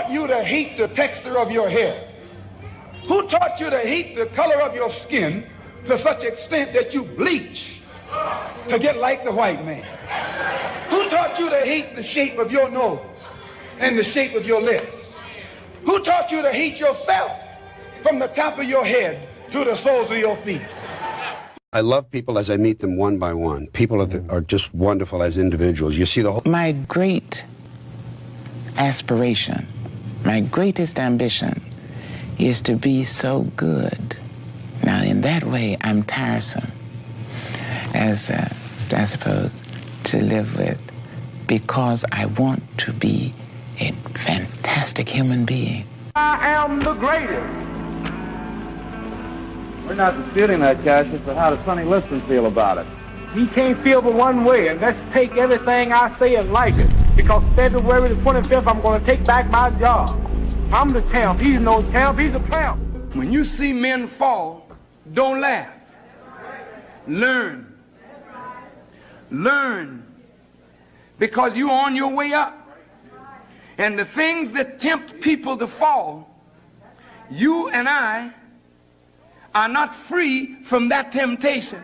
taught you to hate the texture of your hair? Who taught you to hate the color of your skin to such extent that you bleach to get like the white man? Who taught you to hate the shape of your nose and the shape of your lips? Who taught you to hate yourself from the top of your head to the soles of your feet? I love people as I meet them one by one. People are just wonderful as individuals. You see the whole... My great aspiration, my greatest ambition is to be so good. Now, in that way, I'm tiresome, as I suppose, to live with, because I want to be a fantastic human being. I am the greatest. We're not disputing that, Cassius, but how does Sonny Liston feel about it? He can't feel but one way, and let's take everything I say and like it. Because February the 25th, I'm going to take back my job. I'm the champ. He's no champ. He's a tramp. When you see men fall, don't laugh. Learn. Learn. Because you're on your way up. And the things that tempt people to fall, you and I are not free from that temptation.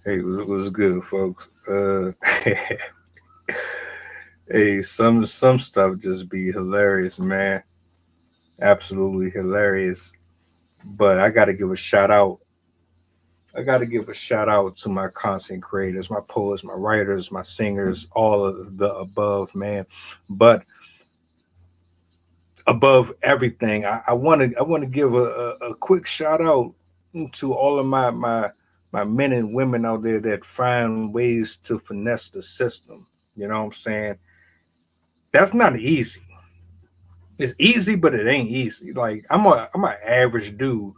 Hey, it was good, folks. Hey, some stuff just be hilarious, man. Absolutely hilarious. But I got to give a shout out. I got to give a shout out to my content creators, my poets, my writers, my singers, all of the above, man. But above everything, I want to give a quick shout out to all of my men and women out there that find ways to finesse the system. You know what I'm saying? That's not easy. It's easy, but it ain't easy. Like I'm an average dude.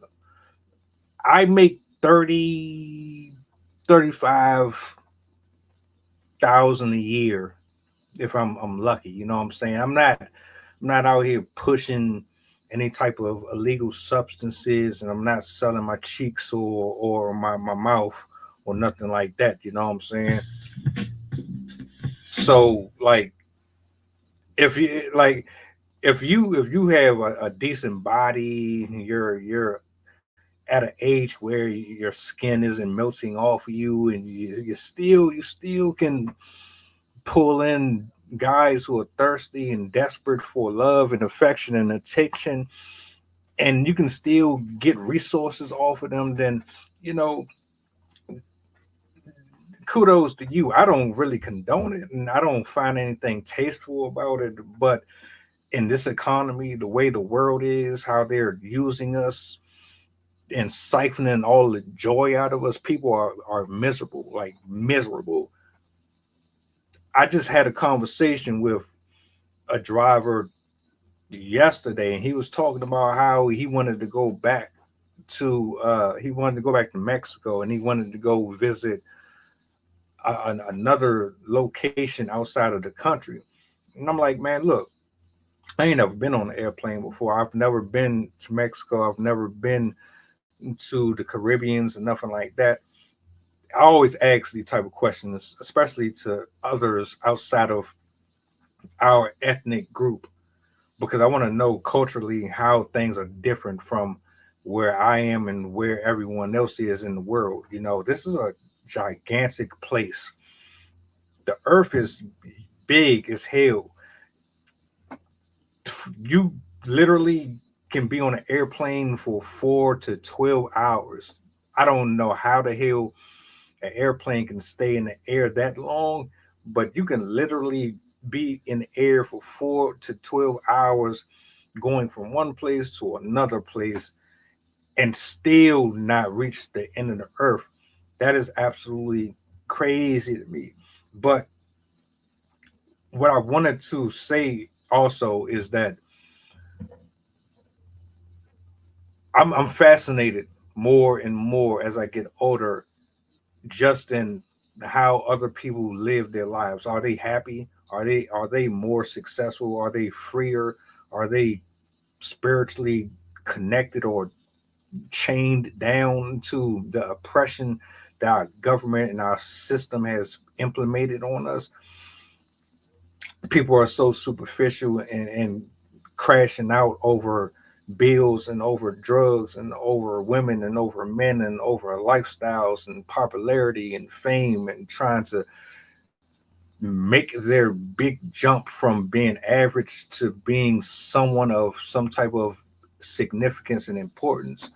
I make 35,000 a year if I'm lucky. You know what I'm saying? I'm not out here pushing any type of illegal substances, and I'm not selling my cheeks or my mouth or nothing like that. You know what I'm saying? So like, if you have a decent body, you're at an age where your skin isn't melting off of you, and you still can pull in guys who are thirsty and desperate for love and affection and attention, and you can still get resources off of them, then, you know, kudos to you. I don't really condone it, and I don't find anything tasteful about it, but in this economy, the way the world is, how they're using us and siphoning all the joy out of us, people are miserable, like miserable. I just had a conversation with a driver yesterday, and he was talking about how he wanted to go back to Mexico, and he wanted to go visit another location outside of the country. And I'm like, man, look, I ain't never been on an airplane before. I've never been to Mexico. I've never been to the Caribbeans and nothing like that. I always ask these type of questions, especially to others outside of our ethnic group, because I want to know culturally how things are different from where I am and where everyone else is in the world. You know, this is a gigantic place. The earth is big as hell. You literally can be on an airplane for 4 to 12 hours. I don't know how the hell an airplane can stay in the air that long, but you can literally be in the air for 4 to 12 hours going from one place to another place. and still not reach the end of the earth. That is absolutely crazy to me. But what I wanted to say also is that I'm fascinated more and more as I get older, just in how other people live their lives. Are they happy? Are they more successful? Are they freer? Are they spiritually connected or chained down to the oppression that our government and our system has implemented on us? People are so superficial and crashing out over bills and over drugs and over women and over men and over lifestyles and popularity and fame, and trying to make their big jump from being average to being someone of some type of significance and importance.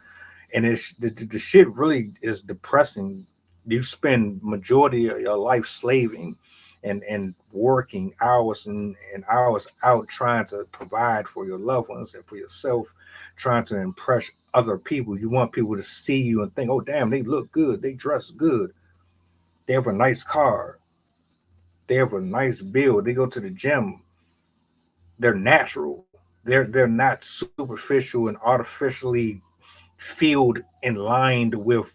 And it's the shit really is depressing. You spend majority of your life slaving and working hours and hours out, trying to provide for your loved ones and for yourself, trying to impress other people. You want people to see you and think, oh damn, they look good, they dress good, they have a nice car, they have a nice build, they go to the gym, they're natural, they're not superficial and artificially filled and lined with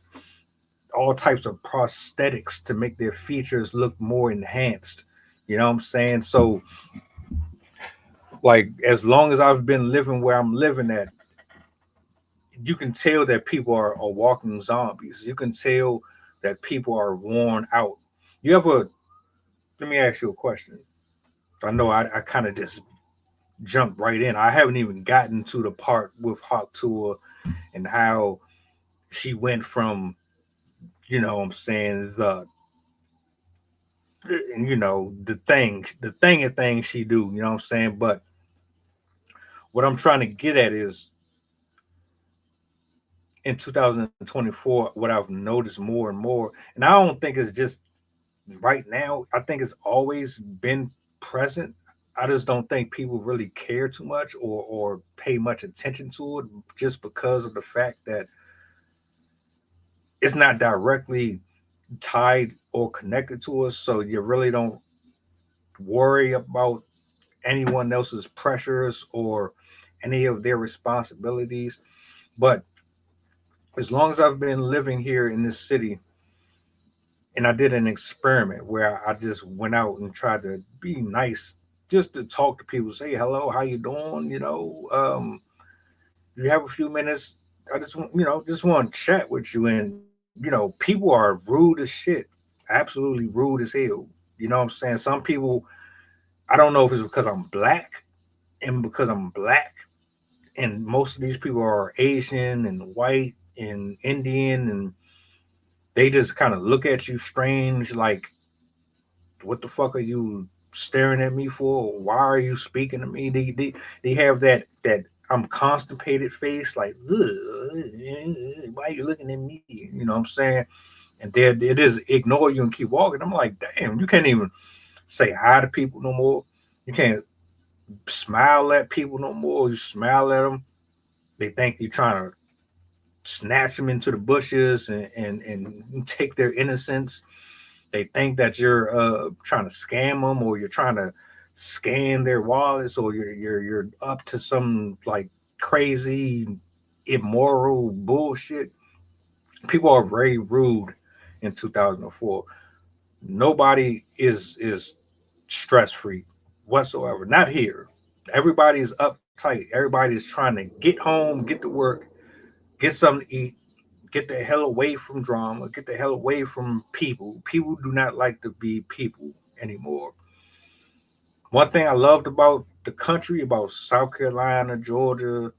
all types of prosthetics to make their features look more enhanced. You know what I'm saying? So, like, as long as I've been living where I'm living at, you can tell that people are walking zombies. You can tell that people are worn out. You ever, let me ask you a question. I know I kind of just jumped right in. I haven't even gotten to the part with Hawk Tuah and how she went from, you know what I'm saying, the thing she do, you know what I'm saying? But what I'm trying to get at is in 2024, what I've noticed more and more, and I don't think it's just right now, I think it's always been present. I just don't think people really care too much or pay much attention to it, just because of the fact that it's not directly tied or connected to us. So you really don't worry about anyone else's pressures or any of their responsibilities. But as long as I've been living here in this city, and I did an experiment where I just went out and tried to be nice, just to talk to people, say hello, how you doing? You have a few minutes. I just just want to chat with you. And people are rude as shit, absolutely rude as hell. You know what I'm saying? Some people, I don't know if it's because I'm black, and because I'm black, and most of these people are Asian and white and Indian, and they just kind of look at you strange, like, what the fuck are you staring at me for? Why are you speaking to me? They have that I'm constipated face, like, "Ugh, why are you looking at me? You know what I'm saying? And they just ignore you and keep walking. I'm like, damn, you can't even say hi to people no more. You can't smile at people no more. You smile at them, they think you're trying to snatch them into the bushes and take their innocence. They think that you're trying to scam them, or you're trying to scam their wallets, or you're up to some like crazy immoral bullshit. People are very rude in 2004. Nobody is stress free whatsoever. Not here. Everybody's uptight. Everybody's trying to get home, get to work, get something to eat, get the hell away from drama, get the hell away from people. People do not like to be people anymore. One thing I loved about the country, about South Carolina, Georgia,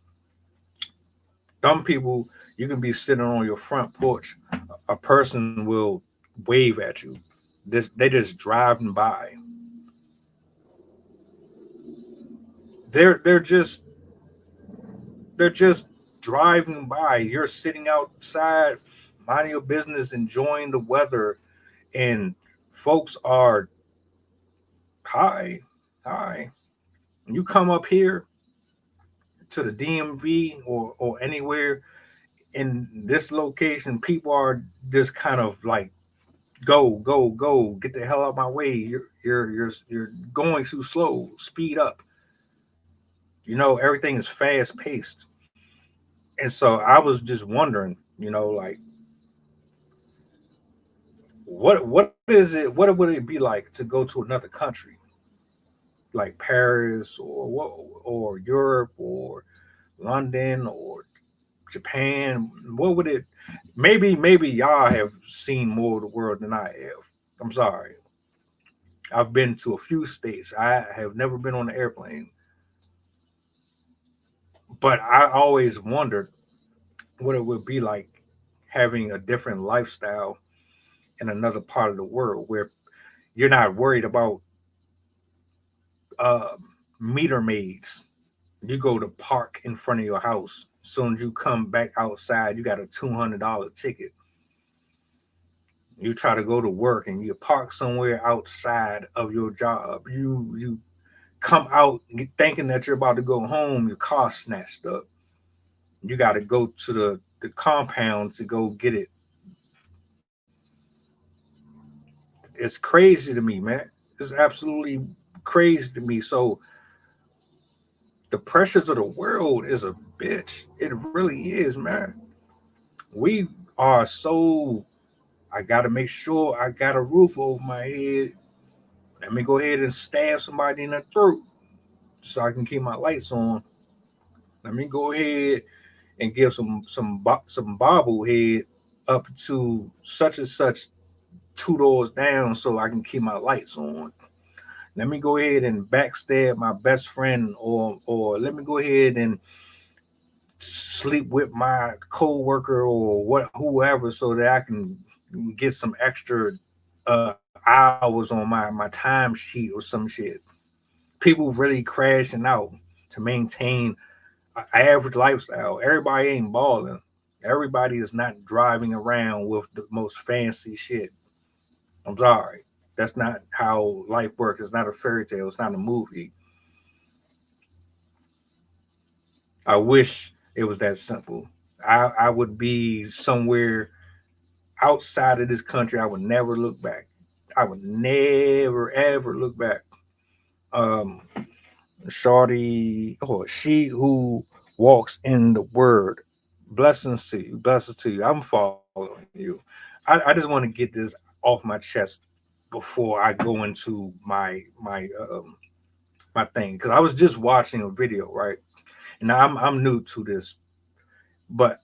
some people, you can be sitting on your front porch, a person will wave at you. They just driving by. They're just they're just driving by. You're sitting outside, minding your business, enjoying the weather, and folks are, hi, hi. When you come up here to the DMV or anywhere, in this location, people are just kind of like, go, get the hell out of my way. You're going too slow. Speed up. Everything is fast paced. And so I was just wondering, like what is it? What would it be like to go to another country, like Paris or Europe or London or Japan? What would it? Maybe y'all have seen more of the world than I have. I'm sorry. I've been to a few states. I have never been on an airplane, but I always wondered what it would be like having a different lifestyle in another part of the world where you're not worried about uh, meter maids. You go to park in front of your house. As soon as you come back outside, you got a $200 ticket. You try to go to work and you park somewhere outside of your job. You come out thinking that you're about to go home. Your car snatched up. You got to go to the compound to go get it. It's crazy to me, man. It's absolutely crazy to me. So the pressures of the world is a bitch. It really is, man. We are so. I got to make sure I got a roof over my head. Let me go ahead and stab somebody in the throat so I can keep my lights on. Let me go ahead and give some bobblehead up to such and such 2 doors down so I can keep my lights on. Let me go ahead and backstab my best friend, or let me go ahead and sleep with my co-worker or whoever so that I can get some extra hours on my time sheet or some shit. People really crashing out to maintain an average lifestyle. Everybody ain't balling. Everybody is not driving around with the most fancy shit. I'm sorry. That's not how life works. It's not a fairy tale. It's not a movie. I wish it was that simple. I would be somewhere outside of this country. I would never look back. I would never ever look back. Um, Shorty or she who walks in the word. Blessings to you. Blessings to you. I'm following you. I just want to get this off my chest before I go into my thing, because I was just watching a video, right? And I'm new to this, but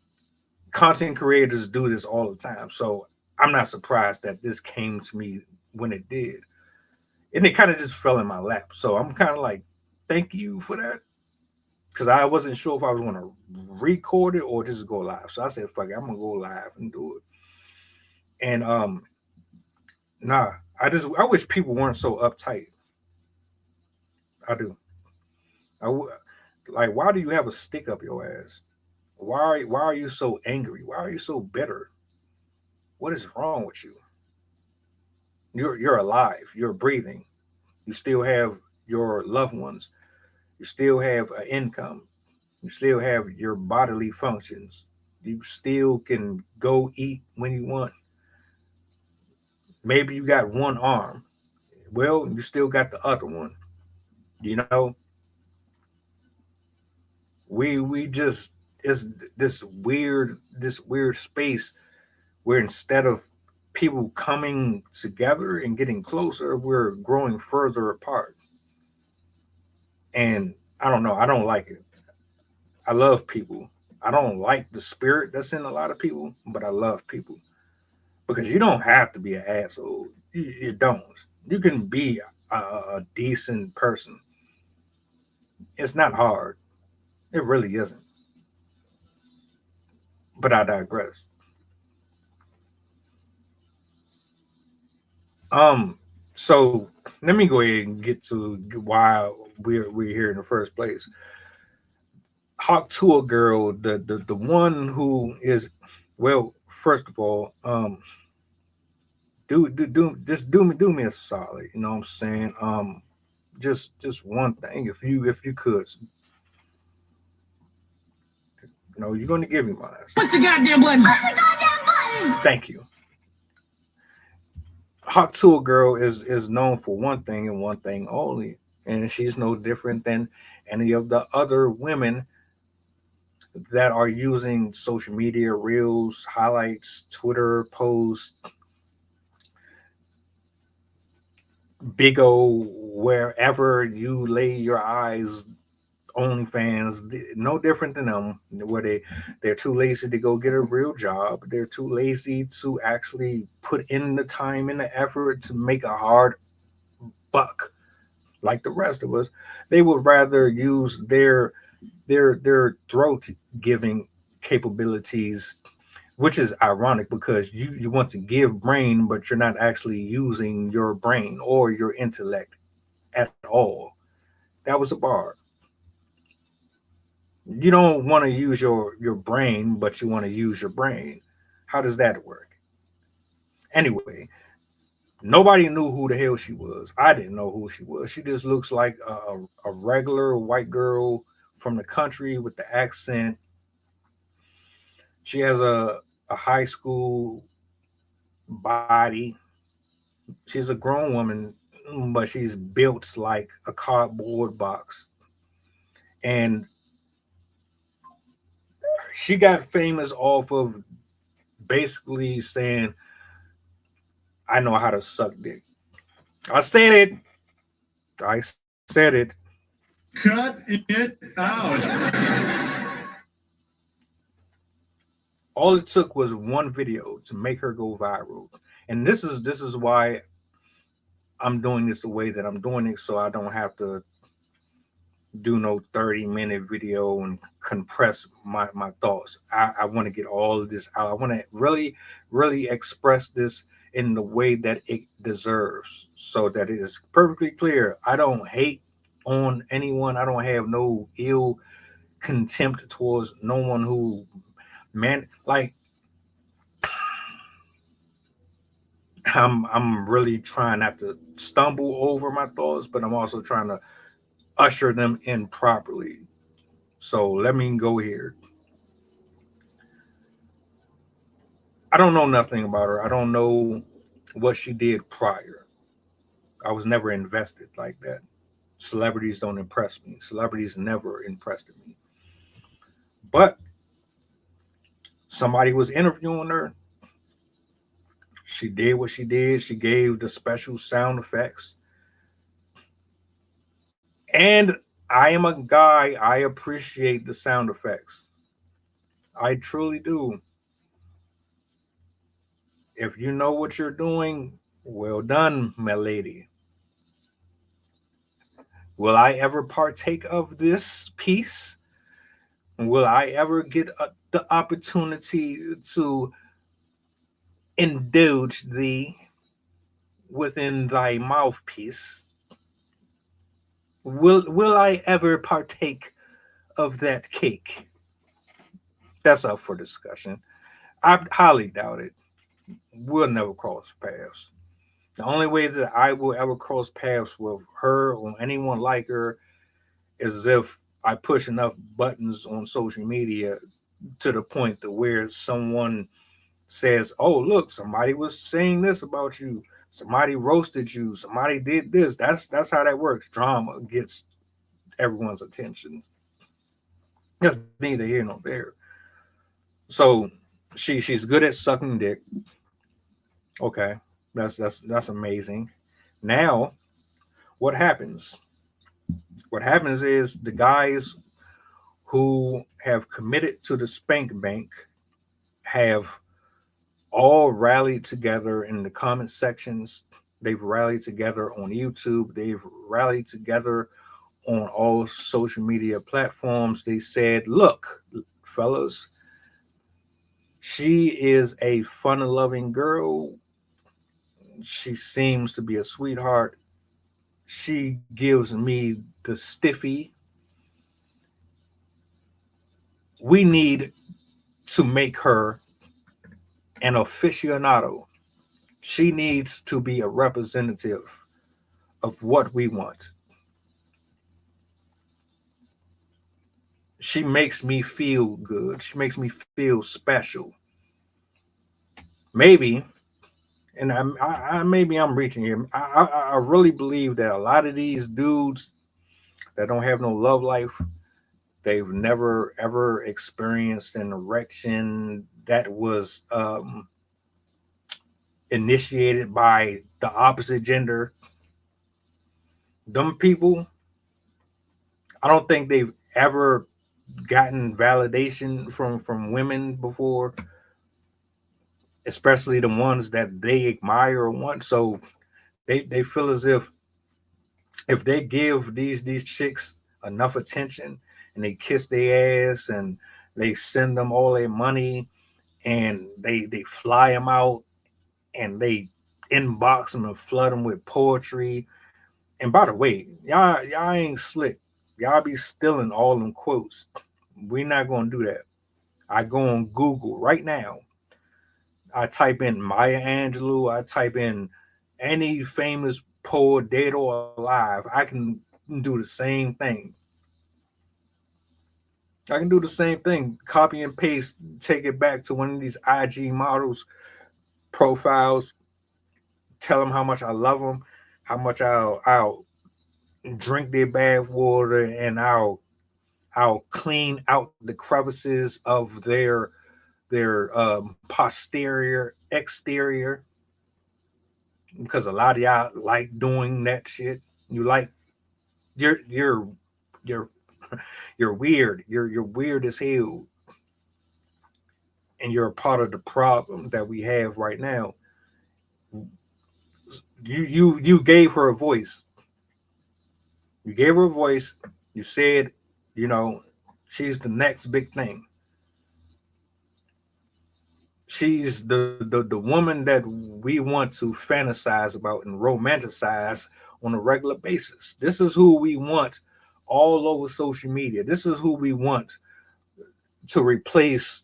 content creators do this all the time. So I'm not surprised that this came to me when it did. And it kind of just fell in my lap. So I'm kind of like, thank you for that. Because I wasn't sure if I was going to record it or just go live. So I said, fuck it, I'm going to go live and do it. And nah, I wish people weren't so uptight. I do. Like, why do you have a stick up your ass? Why are you so angry? Why are you so bitter? What is wrong with you? You're alive. You're breathing. You still have your loved ones. You still have an income. You still have your bodily functions. You still can go eat when you want. Maybe you got one arm. Well, you still got the other one. You know, we just it's this weird space where instead of people coming together and getting closer, we're growing further apart. And I don't know, I don't like it. I love people. I don't like the spirit that's in a lot of people, but I love people because you don't have to be an asshole. You don't. You can be a decent person. It's not hard. It really isn't. But I digress. Um, so let me go ahead and get to why we're here in the first place. Hawk Tuah girl, the one who is, well, first of all, do me a solid, you know what I'm saying? Just one thing, if you could No, you're going to give me my answer. Push the goddamn button. Push the goddamn button. Thank you. Hot Tour Girl is known for one thing and one thing only, and she's no different than any of the other women that are using social media, reels, highlights, Twitter posts, big O, wherever you lay your eyes, OnlyFans, no different than them, where they're too lazy to go get a real job. They're too lazy to actually put in the time and the effort to make a hard buck like the rest of us. They would rather use their throat giving capabilities, which is ironic because you want to give brain, but you're not actually using your brain or your intellect at all. That was a bar. You don't want to use your brain, but you want to use your brain. How does that work? Anyway, nobody knew who the hell she was. I didn't know who she was. She just looks like a regular white girl from the country with the accent. She has a high school body. She's a grown woman, but she's built like a cardboard box. And she got famous off of basically saying, I know how to suck dick. I said it. I said it. Cut it out. All it took was one video to make her go viral. And this is why I'm doing this the way that I'm doing it, so I don't have to do no 30-minute video and compress my thoughts. I want to get all of this out. I want to really express this in the way that it deserves, so that it is perfectly clear. I don't hate on anyone. I don't have no ill contempt towards no one who, man, like, I'm really trying not to stumble over my thoughts, but I'm also trying to usher them in properly. So let me go here. I don't know nothing about her. I don't know what she did prior. I was never invested like that. Celebrities don't impress me. Celebrities never impressed me. But somebody was interviewing her. She did what she did. She gave the special sound effects. And I am a guy, I appreciate the sound effects. I truly do. If you know what you're doing, well done, my lady. Will I ever partake of this piece? Will I ever get the opportunity to indulge thee within thy mouthpiece? Will I ever partake of that cake? That's up for discussion. I highly doubt it. We'll never cross paths. The only way that I will ever cross paths with her or anyone like her is if I push enough buttons on social media to the point to where someone says, "Oh, look, somebody was saying this about you. Somebody roasted you. Somebody did this." That's how that works. Drama gets everyone's attention. That's neither here nor there. So she's good at sucking dick. Okay, that's amazing. Now, what happens? What happens is the guys who have committed to the spank bank have all rallied together in the comment sections. They've rallied together on YouTube. They've rallied together on all social media platforms. They said, look, fellas, she is a fun-loving girl. She seems to be a sweetheart. She gives me the stiffy. We need to make her an aficionado. She needs to be a representative of what we want. she makes me feel good. She makes me feel special. Maybe, and maybe I'm reaching here. I really believe that a lot of these dudes that don't have no love life, they've never ever experienced an erection that was initiated by the opposite gender. Them people, I don't think they've ever gotten validation from women before, especially the ones that they admire or want. So they feel as if they give these chicks enough attention and they kiss their ass and they send them all their money and they fly them out and they inbox them and flood them with poetry. And by the way, y'all ain't slick. Y'all be stealing all them quotes. We're not gonna do that. I go on Google right now. I type in Maya Angelou. I type in any famous poet, dead or alive. I can do the same thing. I can do the same thing. Copy and paste, take it back to one of these IG models profiles. Tell them how much I love them, how much I'll drink their bath water, and I'll clean out the crevices of their posterior exterior, because a lot of y'all like doing that shit. You like you're you're weird. You're weird as hell, and you're a part of the problem that we have right now. You gave her a voice. You gave her a voice. You said, you know, she's the next big thing. She's the woman that we want to fantasize about and romanticize on a regular basis. This is who we want all over social media. This is who we want to replace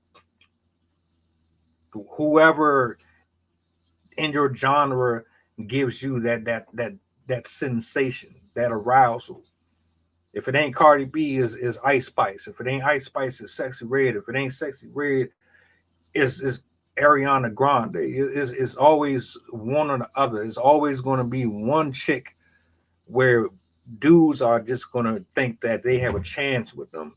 whoever in your genre gives you that sensation, that arousal. If it ain't Cardi B, is Ice Spice. If it ain't Ice Spice, it's Sexy Red. If it ain't Sexy Red, is Ariana Grande. It's always one or the other. It's always going to be one chick where dudes are just going to think that they have a chance with them.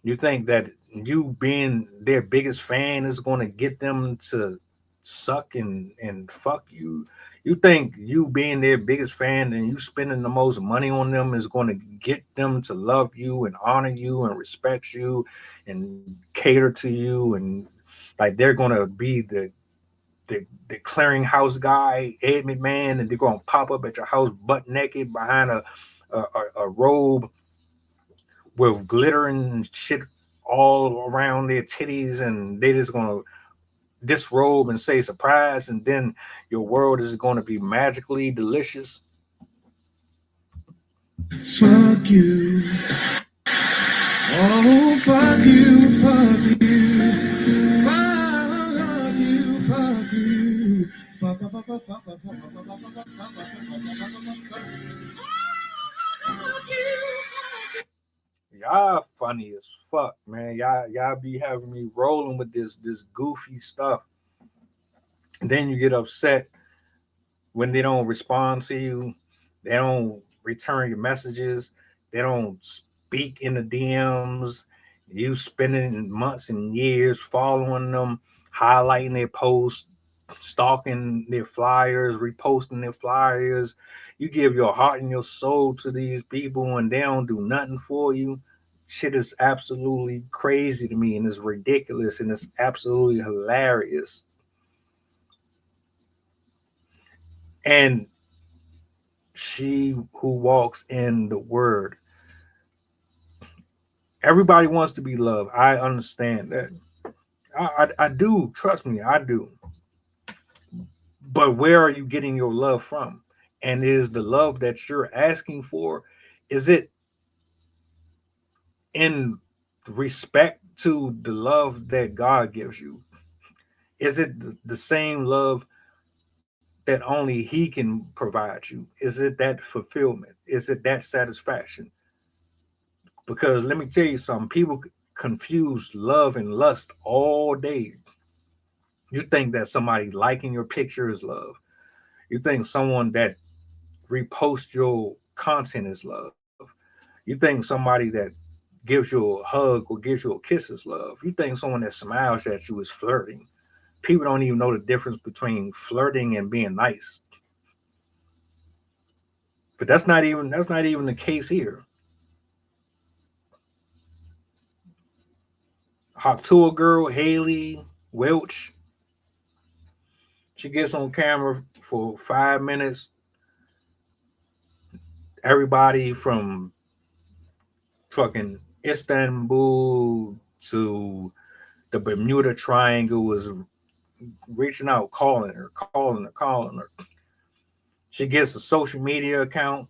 You think that you being their biggest fan is going to get them to suck and fuck you. You think you being their biggest fan and you spending the most money on them is going to get them to love you and honor you and respect you and cater to you, and like they're going to be the clearinghouse guy, Ed McMahon, and they're going to pop up at your house butt naked behind a robe with glitter and shit all around their titties, and they just going to disrobe and say surprise, and then your world is going to be magically delicious. Fuck you. Oh, fuck you, fuck you. Fuck you, fuck you. Fuck, fuck, fuck, fuck, fuck, fuck, fuck, fuck, fuck, fuck, fuck, fuck you. Y'all funny as fuck, man. Y'all be having me rolling with this goofy stuff. And then you get upset when they don't respond to you, they don't return your messages, they don't speak in the DMs. You spending months and years following them, highlighting their posts, stalking their flyers, reposting their flyers. You give your heart and your soul to these people and they don't do nothing for you. Shit is absolutely crazy to me, and it's ridiculous, and it's absolutely hilarious. And she who walks in the word. Everybody wants to be loved. I understand that. I do. Trust me, I do. But where are you getting your love from? And is the love that you're asking for, is it in respect to the love that God gives you? Is it the same love that only He can provide you? Is it that fulfillment? Is it that satisfaction? Because let me tell you something, people confuse love and lust all day. You think that somebody liking your picture is love. You think someone that reposts your content is love. You think somebody that gives you a hug or gives you a kiss is love. You think someone that smiles at you is flirting. People don't even know the difference between flirting and being nice. But that's not even the case here. Hot Tuah girl, Haliey, Welch, she gets on camera for 5 minutes. Everybody from fucking Istanbul to the Bermuda Triangle was reaching out, calling her. She gets a social media account.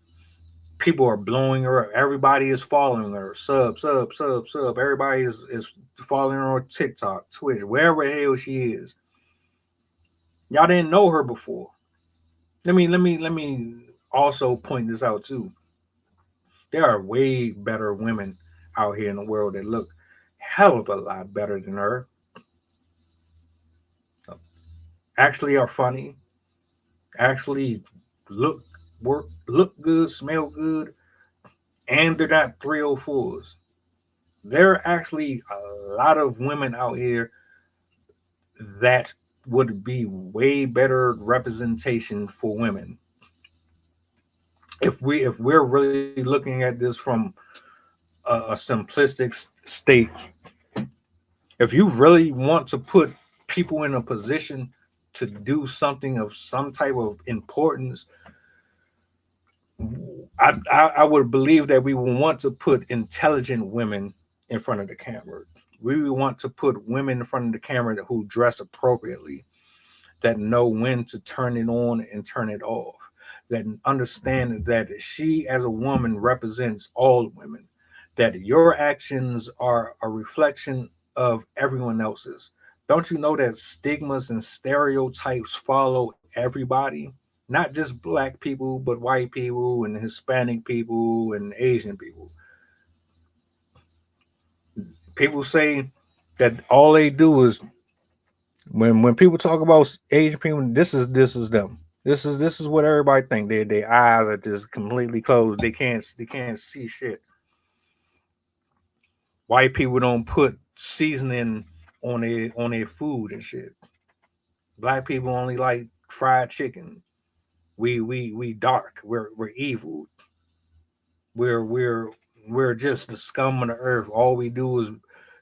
People are blowing her up. Everybody is following her. Sub. Everybody is following her on TikTok, Twitch, wherever the hell she is. Y'all didn't know her before. Let me also point this out too. There are way better women out here in the world that look hell of a lot better than her. Actually are funny. Actually look good, smell good, and they're not 304s. There are actually a lot of women out here that would be way better representation for women. If we're really looking at this from a simplistic state, if you really want to put people in a position to do something of some type of importance, I would believe that we would want to put intelligent women in front of the camera. We would want to put women in front of the camera who dress appropriately, that know when to turn it on and turn it off, that understand that she as a woman represents all women, that your actions are a reflection of everyone else's. Don't you know that stigmas and stereotypes follow everybody? Not just black people, but white people and Hispanic people and Asian people. People say that all they do is when people talk about Asian people, this is them. This is what everybody think. Their eyes are just completely closed. They can't see shit. White people don't put seasoning on their food and shit. Black people only like fried chicken. We dark. We're evil. We're just the scum of the earth. All we do is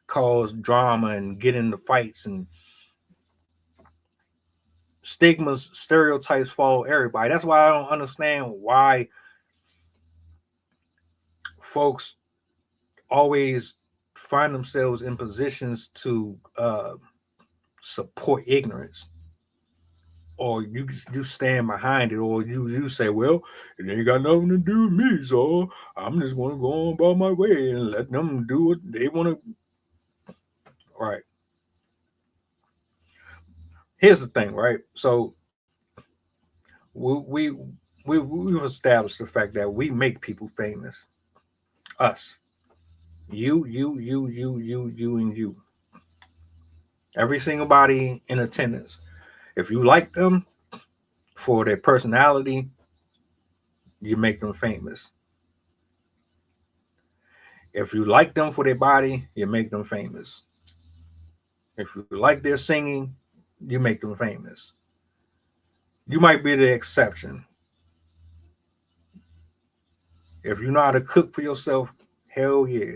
cause drama and get into fights, and stigmas, stereotypes follow everybody. That's why I don't understand why folks always find themselves in positions to support ignorance, or you stand behind it, or you say, well, it ain't got nothing to do with me, so I'm just going to go on about my way and let them do what they want to. Right. Here's the thing, right? So we've established the fact that we make people famous. Us. You, and you. Every single body in attendance. If you like them for their personality, you make them famous. If you like them for their body, you make them famous. If you like their singing, you make them famous. You might be the exception. If you know how to cook for yourself, hell yeah.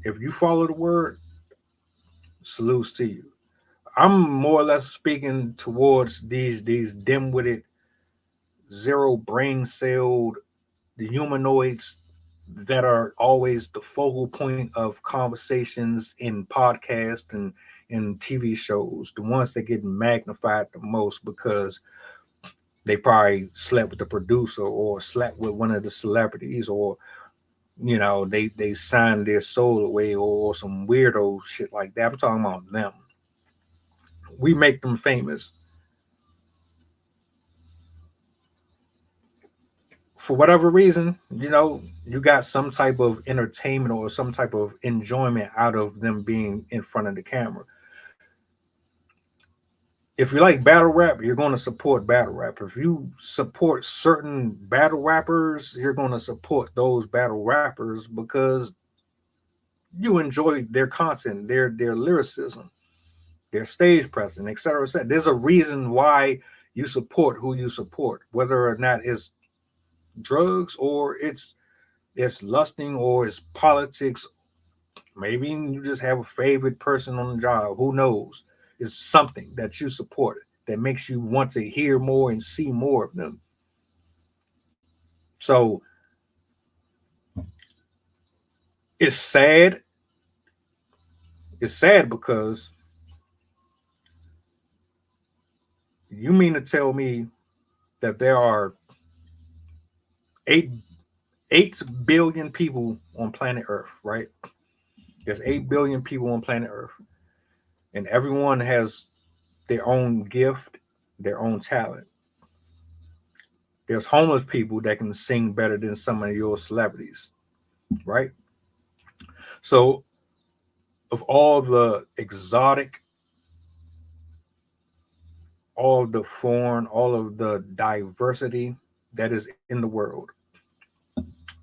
If you follow the word, salutes to you. I'm more or less speaking towards these dim-witted, zero brain celled, the humanoids that are always the focal point of conversations in podcasts and in TV shows, the ones that get magnified the most because they probably slept with the producer or slept with one of the celebrities, or they signed their soul away, or some weirdo shit like that. I'm talking about them. We make them famous for whatever reason, you know, you got some type of entertainment or some type of enjoyment out of them being in front of the camera. If you like battle rap, you're going to support battle rap. If you support certain battle rappers, you're going to support those battle rappers because you enjoy their content, their lyricism, their stage presence, et cetera, et cetera. There's a reason why you support who you support, whether or not it's drugs or it's lusting or it's politics. Maybe you just have a favorite person on the job. Who knows? It's something that you support that makes you want to hear more and see more of them. So it's sad. It's sad because you mean to tell me that there are eight 8 billion people on planet Earth, right? There's 8 billion people on planet Earth, and everyone has their own gift, their own talent. There's homeless people that can sing better than some of your celebrities, right? So, of all the exotic, all the foreign, all of the diversity that is in the world,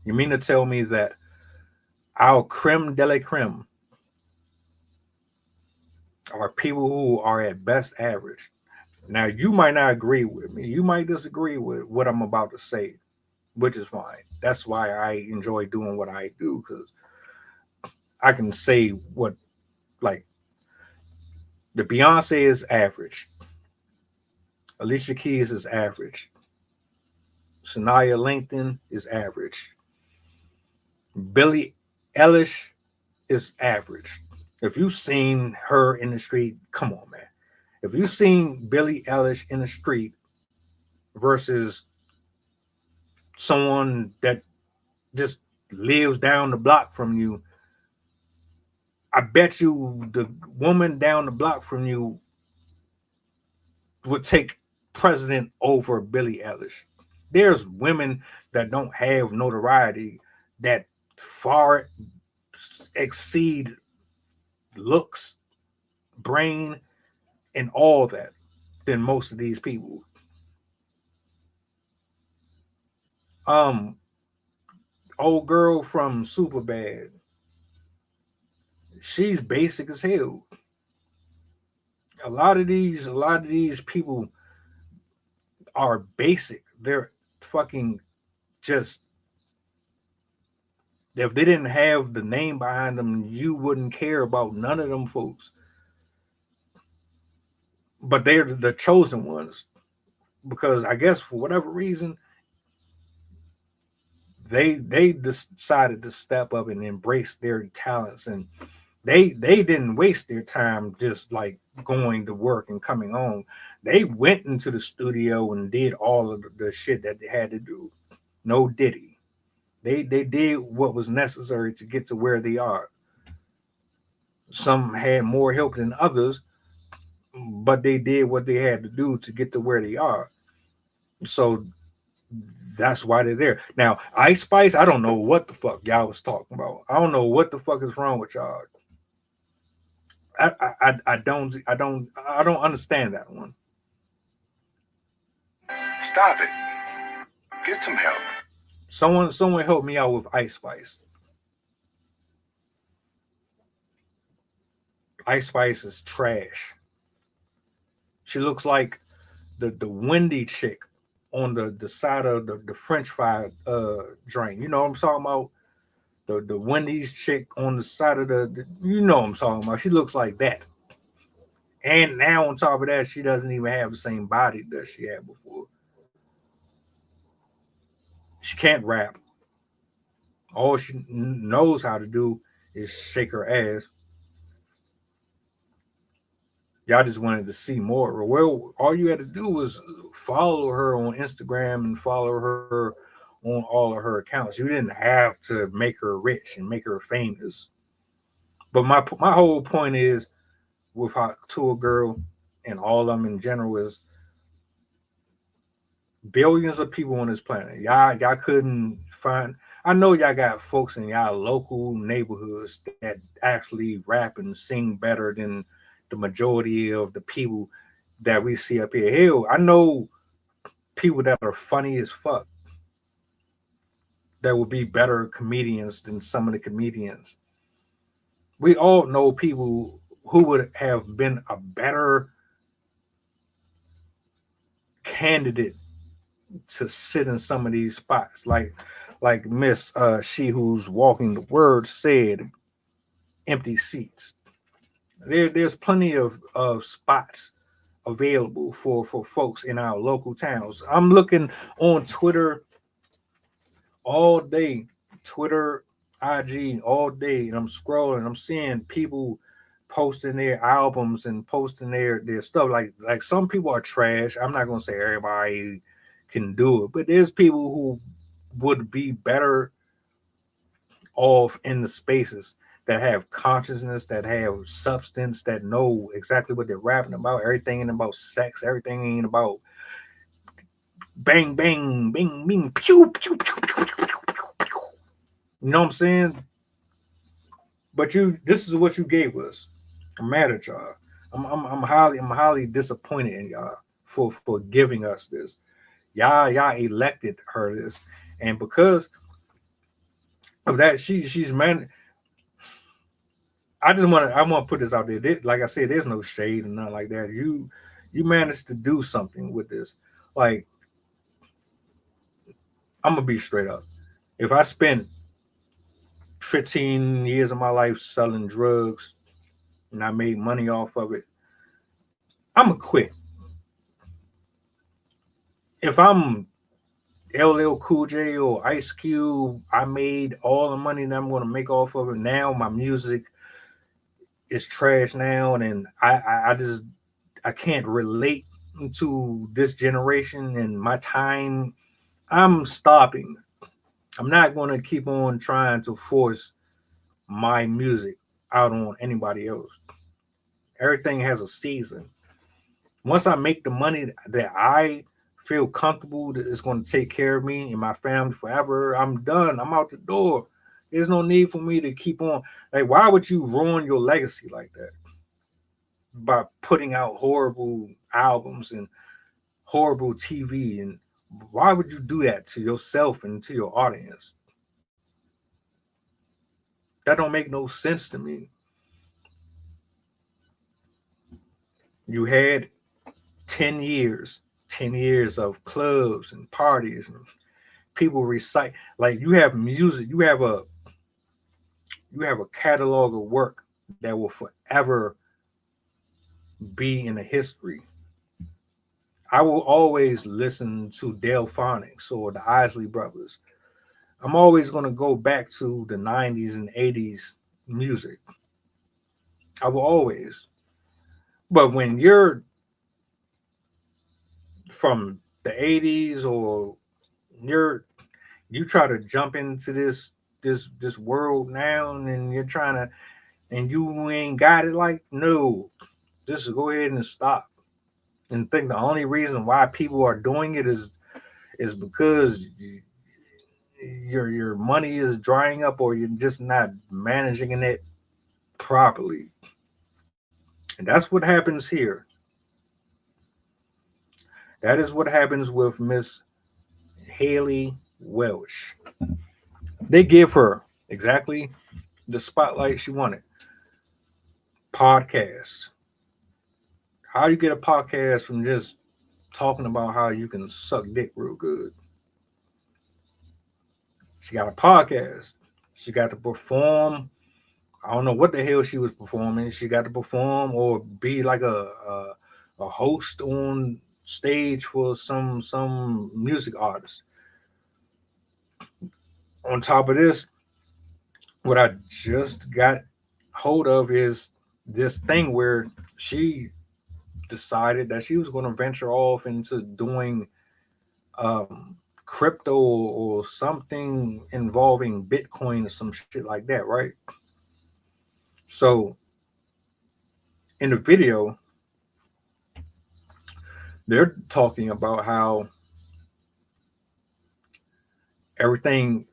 you mean to tell me that our creme de la creme are people who are at best average? Now, you might not agree with me. You might disagree with what I'm about to say, which is fine. That's why I enjoy doing what I do, because I can say what, like, the Beyonce is average. Alicia Keys is average. Shania Langton is average. Billie Eilish is average. If you've seen her in the street, come on, man. If you've seen Billie Eilish in the street versus someone that just lives down the block from you, I bet you the woman down the block from you would take president over Billie Eilish. There's women that don't have notoriety that far exceed looks, brain, and all that than most of these people. Um, Old girl from Superbad, she's basic as hell. A lot of these people are basic. They're fucking just, if they didn't have the name behind them, you wouldn't care about none of them folks. But they're the chosen ones because I guess for whatever reason they decided to step up and embrace their talents, and they didn't waste their time just like going to work and coming home. They went into the studio and did all of the shit that they had to do. No diddy. They did what was necessary to get to where they are. Some had more help than others, but they did what they had to do to get to where they are. So that's why they're there. Now, Ice Spice, I don't know what the fuck y'all was talking about. I don't know what the fuck is wrong with y'all. I don't understand that one. Stop it. Get some help. Someone help me out with Ice Spice. Ice Spice is trash. She looks like the windy chick on the side of the French fry drink. You know what I'm talking about? The Wendy's chick on the side of the you know what I'm talking about. She looks like that. And now on top of that, she doesn't even have the same body that she had before. She can't rap. All she knows how to do is shake her ass. Y'all just wanted to see more. Well, all you had to do was follow her on Instagram and follow her on all of her accounts. You didn't have to make her rich and make her famous. But my whole point is with her Tuah girl and all of them in general is billions of people on this planet. Y'all couldn't find. I know y'all got folks in y'all local neighborhoods that actually rap and sing better than the majority of the people that we see up here. Hell, I know people that are funny as fuck that would be better comedians than some of the comedians. We all know people who would have been a better candidate to sit in some of these spots, like Miss she who's walking the word said, empty seats. There's plenty of spots available for folks in our local towns. I'm looking on Twitter all day, Twitter, IG all day, and I'm scrolling. I'm seeing people posting their albums and posting their stuff. Like some people are trash. I'm not gonna say everybody can do it, but there's people who would be better off in the spaces that have consciousness, that have substance, that know exactly what they're rapping about. Everything ain't about sex. Everything ain't about bang, bang, bing, bing, pew, pew, pew, pew, pew, pew, pew. You know what I'm saying? But this is what you gave us. I'm mad at y'all. I'm highly disappointed in y'all for giving us this. Y'all elected her this, and because of that, she's man. I want to put this out there. Like I said, there's no shade and nothing like that. You managed to do something with this. Like, I'm gonna be straight up. If I spent 15 years of my life selling drugs and I made money off of it, I'm gonna quit. If I'm LL Cool J or Ice Cube, I made all the money that I'm gonna make off of it. Now my music is trash now, and I can't relate to this generation and my time. I'm stopping. I'm not going to keep on trying to force my music out on anybody else. Everything has a season. Once I make the money that I feel comfortable that it's going to take care of me and my family forever, I'm done. I'm out the door. There's no need for me to keep on. Like, why would you ruin your legacy like that? By putting out horrible albums and horrible TV, and why would you do that to yourself and to your audience? That don't make no sense to me. You had 10 years of clubs and parties and people recite. Like, you have music, you have a catalog of work that will forever be in the history. I will always listen to Delphonics or the Isley Brothers. I'm always going to go back to the 90s and 80s music. I will always. But when you're from the 80s, or you try to jump into this world now, and you're trying to, and you ain't got it, like, no, just go ahead and stop. And think the only reason why people are doing it is because your money is drying up, or you're just not managing it properly. And that's what happens here. That is what happens with Miss Haliey Welch. They give her exactly the spotlight she wanted. Podcasts. How do you get a podcast from just talking about how you can suck dick real good? She got a podcast. She got to perform. I don't know what the hell she was performing. She got to perform or be like a host on stage for some music artist. On top of this, what I just got hold of is this thing where she decided that she was going to venture off into doing crypto or something involving Bitcoin or some shit like that, right? So in the video, they're talking about how Everything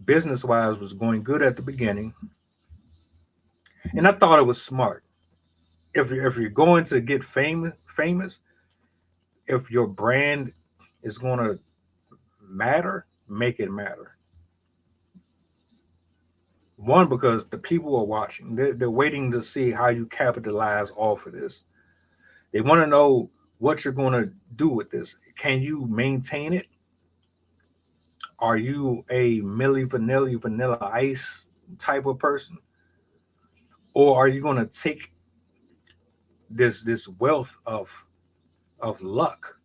business-wise was going good at the beginning, and I thought it was smart. If you're going to get famous, if your brand is going to matter, make it matter. One, because the people are watching. They're waiting to see how you capitalize off of this. They want to know what you're going to do with this. Can you maintain it? Are you a Milli Vanilla Ice type of person? Or are you going to take this wealth of luck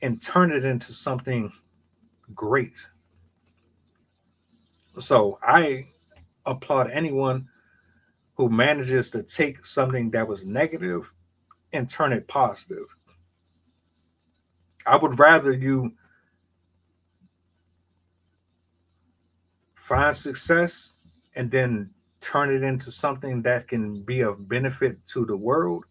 and turn it into something great? So I applaud anyone who manages to take something that was negative and turn it positive. I would rather you find success and then turn it into something that can be of benefit to the world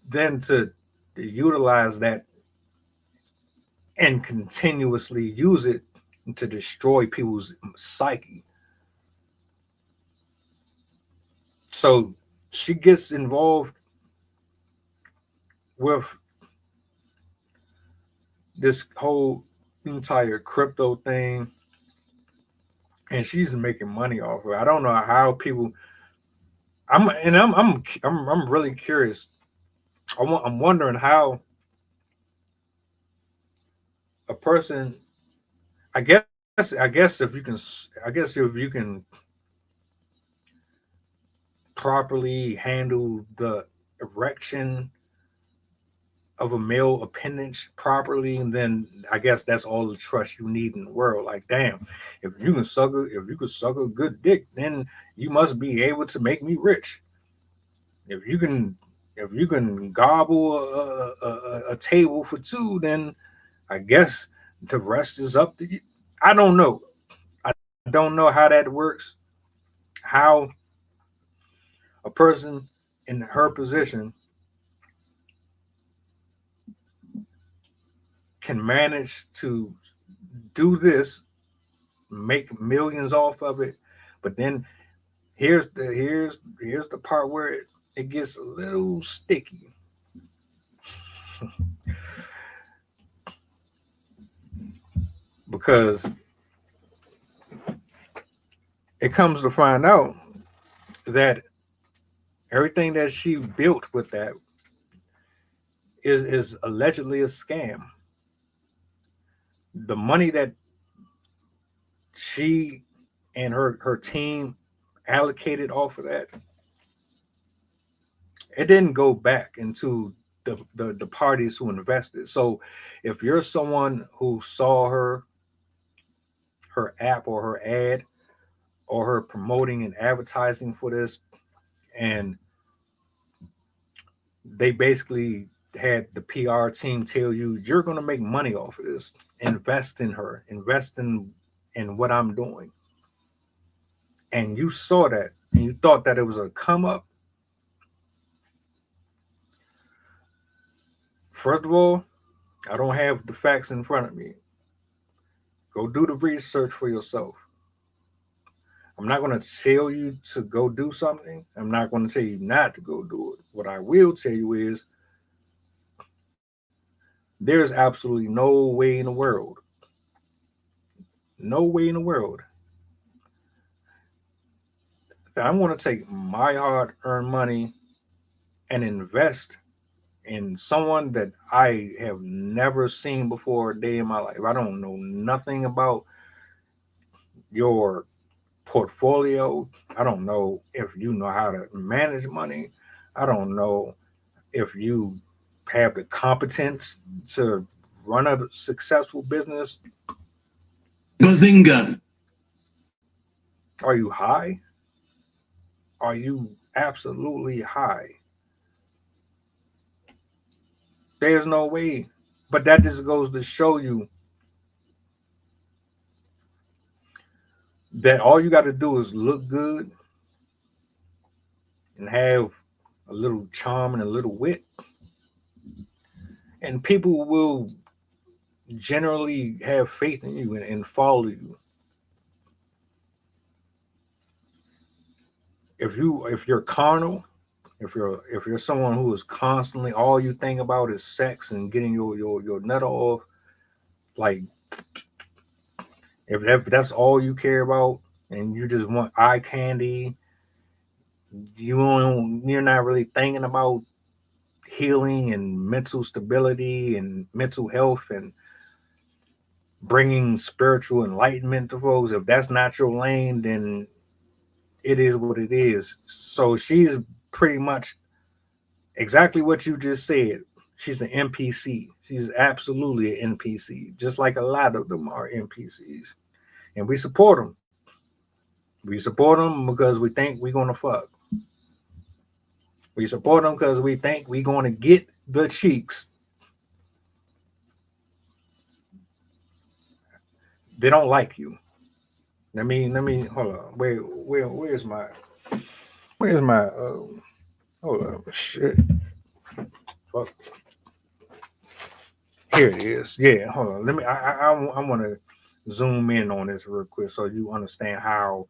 than to utilize that and continuously use it to destroy people's psyche. So she gets involved with this whole entire crypto thing, and she's making money off of it. I don't know how people. I'm really curious. I'm wondering how a person. I guess if you can properly handle the erection of a male appendage properly, and then I guess that's all the trust you need in the world. Like, damn, if you can suck a good dick, then you must be able to make me rich. If you can gobble a table for two, then I guess the rest is up to you. I don't know. I don't know how that works. How a person in her position can manage to do this, make millions off of it, but then here's the part where it gets a little sticky. Because it comes to find out that everything that she built with that is allegedly a scam. The money that she and her team allocated off of that, it didn't go back into the parties who invested. So if you're someone who saw her app or her ad or her promoting and advertising for this, and they basically had the PR team tell you you're going to make money off of this, invest in her, invest in what I'm doing, and you saw that and you thought that it was a come up, first of all, I don't have the facts in front of me. Go do the research for yourself. I'm not going to tell you to go do something. I'm not going to tell you not to go do it. What I will tell you is there's absolutely no way in the world that I'm going to take my hard-earned money and invest in someone that I have never seen before a day in my life. I don't know nothing about your portfolio. I don't know if you know how to manage money. I don't know if you have the competence to run a successful business. Bazinga. Are you high? Are you absolutely high? There's no way. But that just goes to show you that all you got to do is look good and have a little charm and a little wit, and people will generally have faith in you and follow you. If you're carnal, if you're someone who is constantly all you think about is sex and getting your nut off, like if that's all you care about and you just want eye candy, you're not really thinking about healing and mental stability and mental health and bringing spiritual enlightenment to folks. If that's not your lane, then it is what it is. So she's pretty much exactly what you just said. She's an NPC. She's absolutely an NPC, just like a lot of them are NPCs. And we support them. We support them because we think we're going to fuck. We support them because we think we're going to get the cheeks. They don't like you. Let me hold on. Where's my hold on, shit. Fuck. Here it is. Yeah, hold on. Let me I want to zoom in on this real quick so you understand how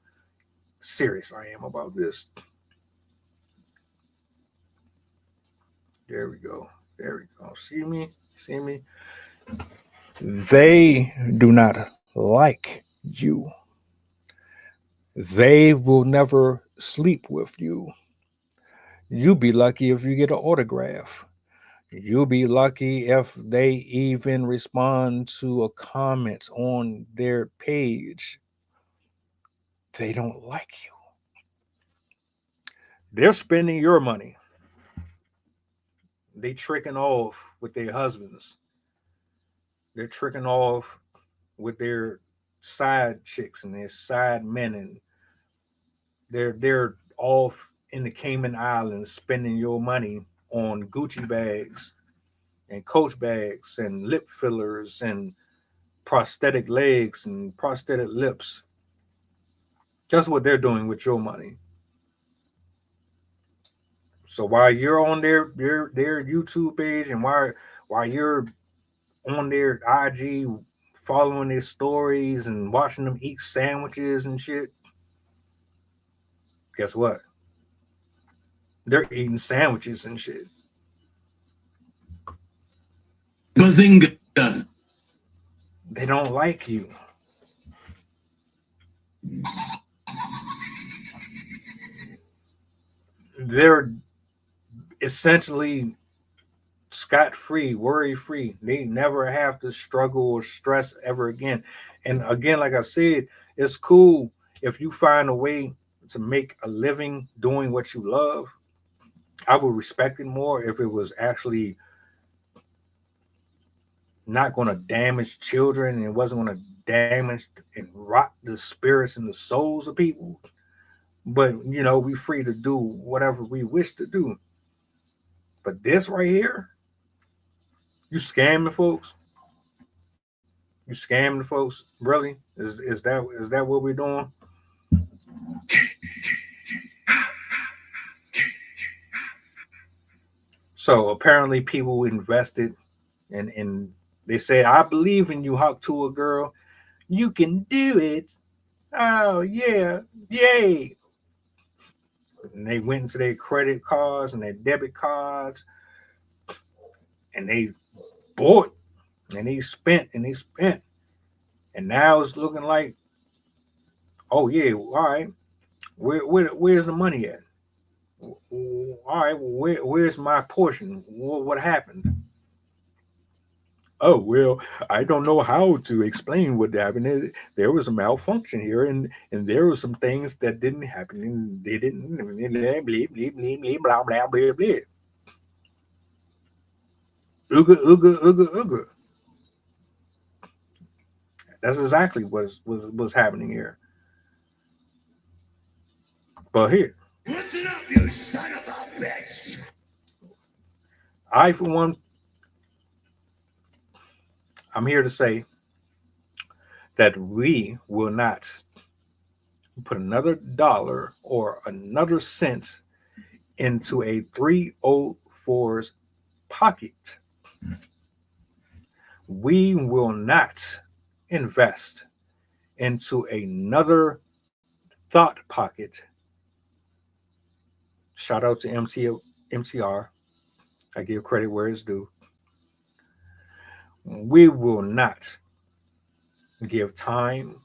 serious I am about this. There we go. See me? They do not like you. They will never sleep with you. You'll be lucky if you get an autograph. You'll be lucky if they even respond to a comment on their page. They don't like you. They're spending your money. They tricking off with their husbands. They're tricking off with their side chicks and their side men, and they're off in the Cayman Islands spending your money on Gucci bags and Coach bags and lip fillers and prosthetic legs and prosthetic lips. That's what they're doing with your money. So while you're on their YouTube page and while you're on their IG following their stories and watching them eat sandwiches and shit, guess what? They're eating sandwiches and shit. Bazinga. They don't like you. They're essentially scot-free, worry-free. They never have to struggle or stress ever again. And again, like I said, it's cool if you find a way to make a living doing what you love. I would respect it more if it was actually not going to damage children and it wasn't going to damage and rot the spirits and the souls of people. But, we're free to do whatever we wish to do. But this right here, you scamming folks? You scamming folks? Really? Is that what we're doing? So apparently people invested and they say, I believe in you, Hawk Tuah girl. You can do it. Oh, yeah. Yay. And they went into their credit cards and their debit cards and they bought and they spent. And now it's looking like, oh, yeah, all right. Where's the money at? All right, where's my portion? What happened? Oh, well, I don't know how to explain what happened. There was a malfunction here, and there were some things that didn't happen, and they didn't, blah, blah, blah, blah, blah. Ooga. That's exactly what's happening here. But here. Listen up, you son of a bitch. I, for one, I'm here to say that we will not put another dollar or another cent into a 304's pocket. we will not invest into another thought pocket. Shout out to MTR. I give credit where it's due. We will not give time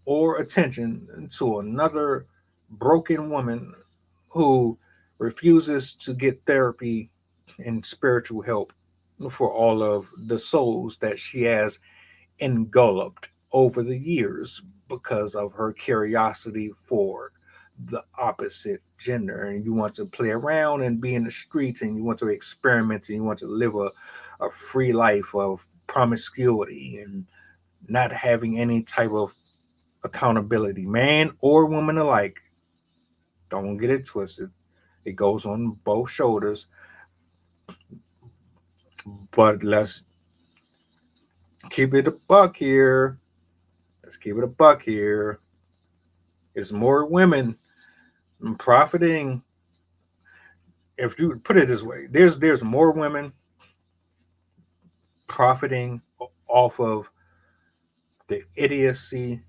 or attention to another broken woman who refuses to get therapy and spiritual help for all of the souls that she has engulfed over the years because of her curiosity for the opposite gender. And you want to play around and be in the streets, and you want to experiment, and you want to live a free life of promiscuity and not having any type of accountability, man or woman alike. Don't get it twisted. It goes on both shoulders. But let's keep it a buck here. Let's keep it a buck here. It's more women profiting. If you put it this way, there's more women profiting off of the idiocy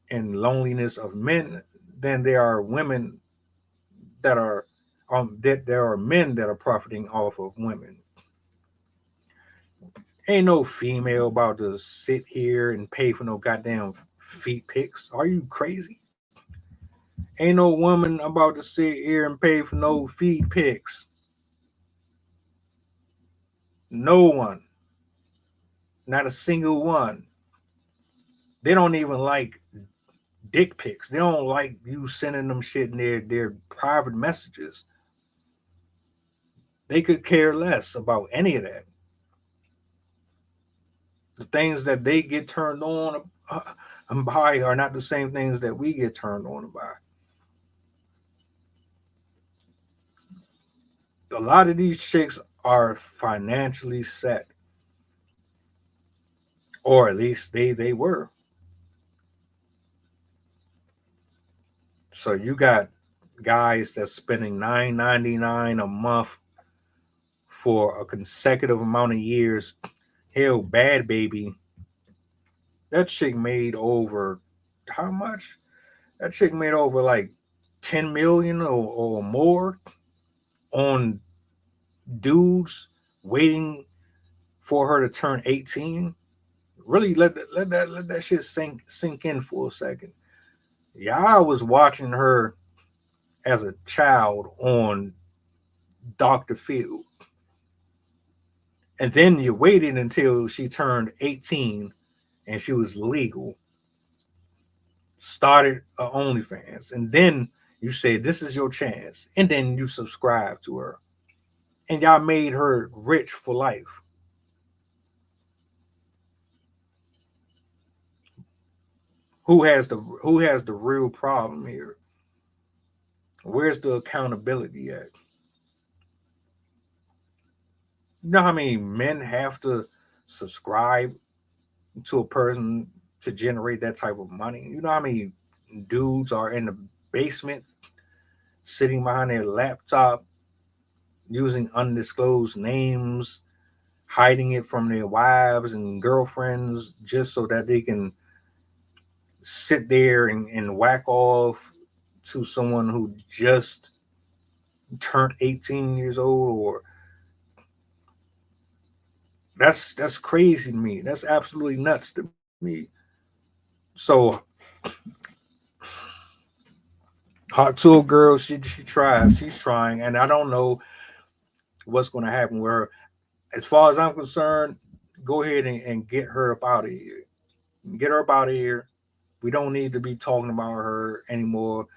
and loneliness of men than there are women that are that there are men that are profiting off of women. Ain't no female about to sit here and pay for no goddamn feet pics. Are you crazy? Ain't no woman about to sit here and pay for no feet pics. No one. Not a single one. They don't even like dick pics. They don't like you sending them shit in their private messages. They could care less about any of that. The things that they get turned on by are not the same things that we get turned on by. A lot of these chicks are financially set, or at least they were. So you got guys that's spending $9.99 a month for a consecutive amount of years. Hell, Bad Baby, that chick made over how much? That chick made over like 10 million or more on dudes waiting for her to turn 18. Really let that shit sink in for a second. Yeah, I was watching her as a child on Dr. Phil. And then you waited until she turned 18 and she was legal, started OnlyFans, and then you said, this is your chance. And then you subscribe to her. And y'all made her rich for life. Who has the real problem here? Where's the accountability at? You know how many men have to subscribe to a person to generate that type of money? You know how many dudes are in the basement sitting behind their laptop using undisclosed names, hiding it from their wives and girlfriends just so that they can sit there and whack off to someone who just turned 18 years old? Or that's crazy to me. That's absolutely nuts to me. So Hot Tool Girl, she's trying, and I don't know what's going to happen with her. As far as I'm concerned, go ahead and get her up out of here. Get her up out of here. We don't need to be talking about her anymore.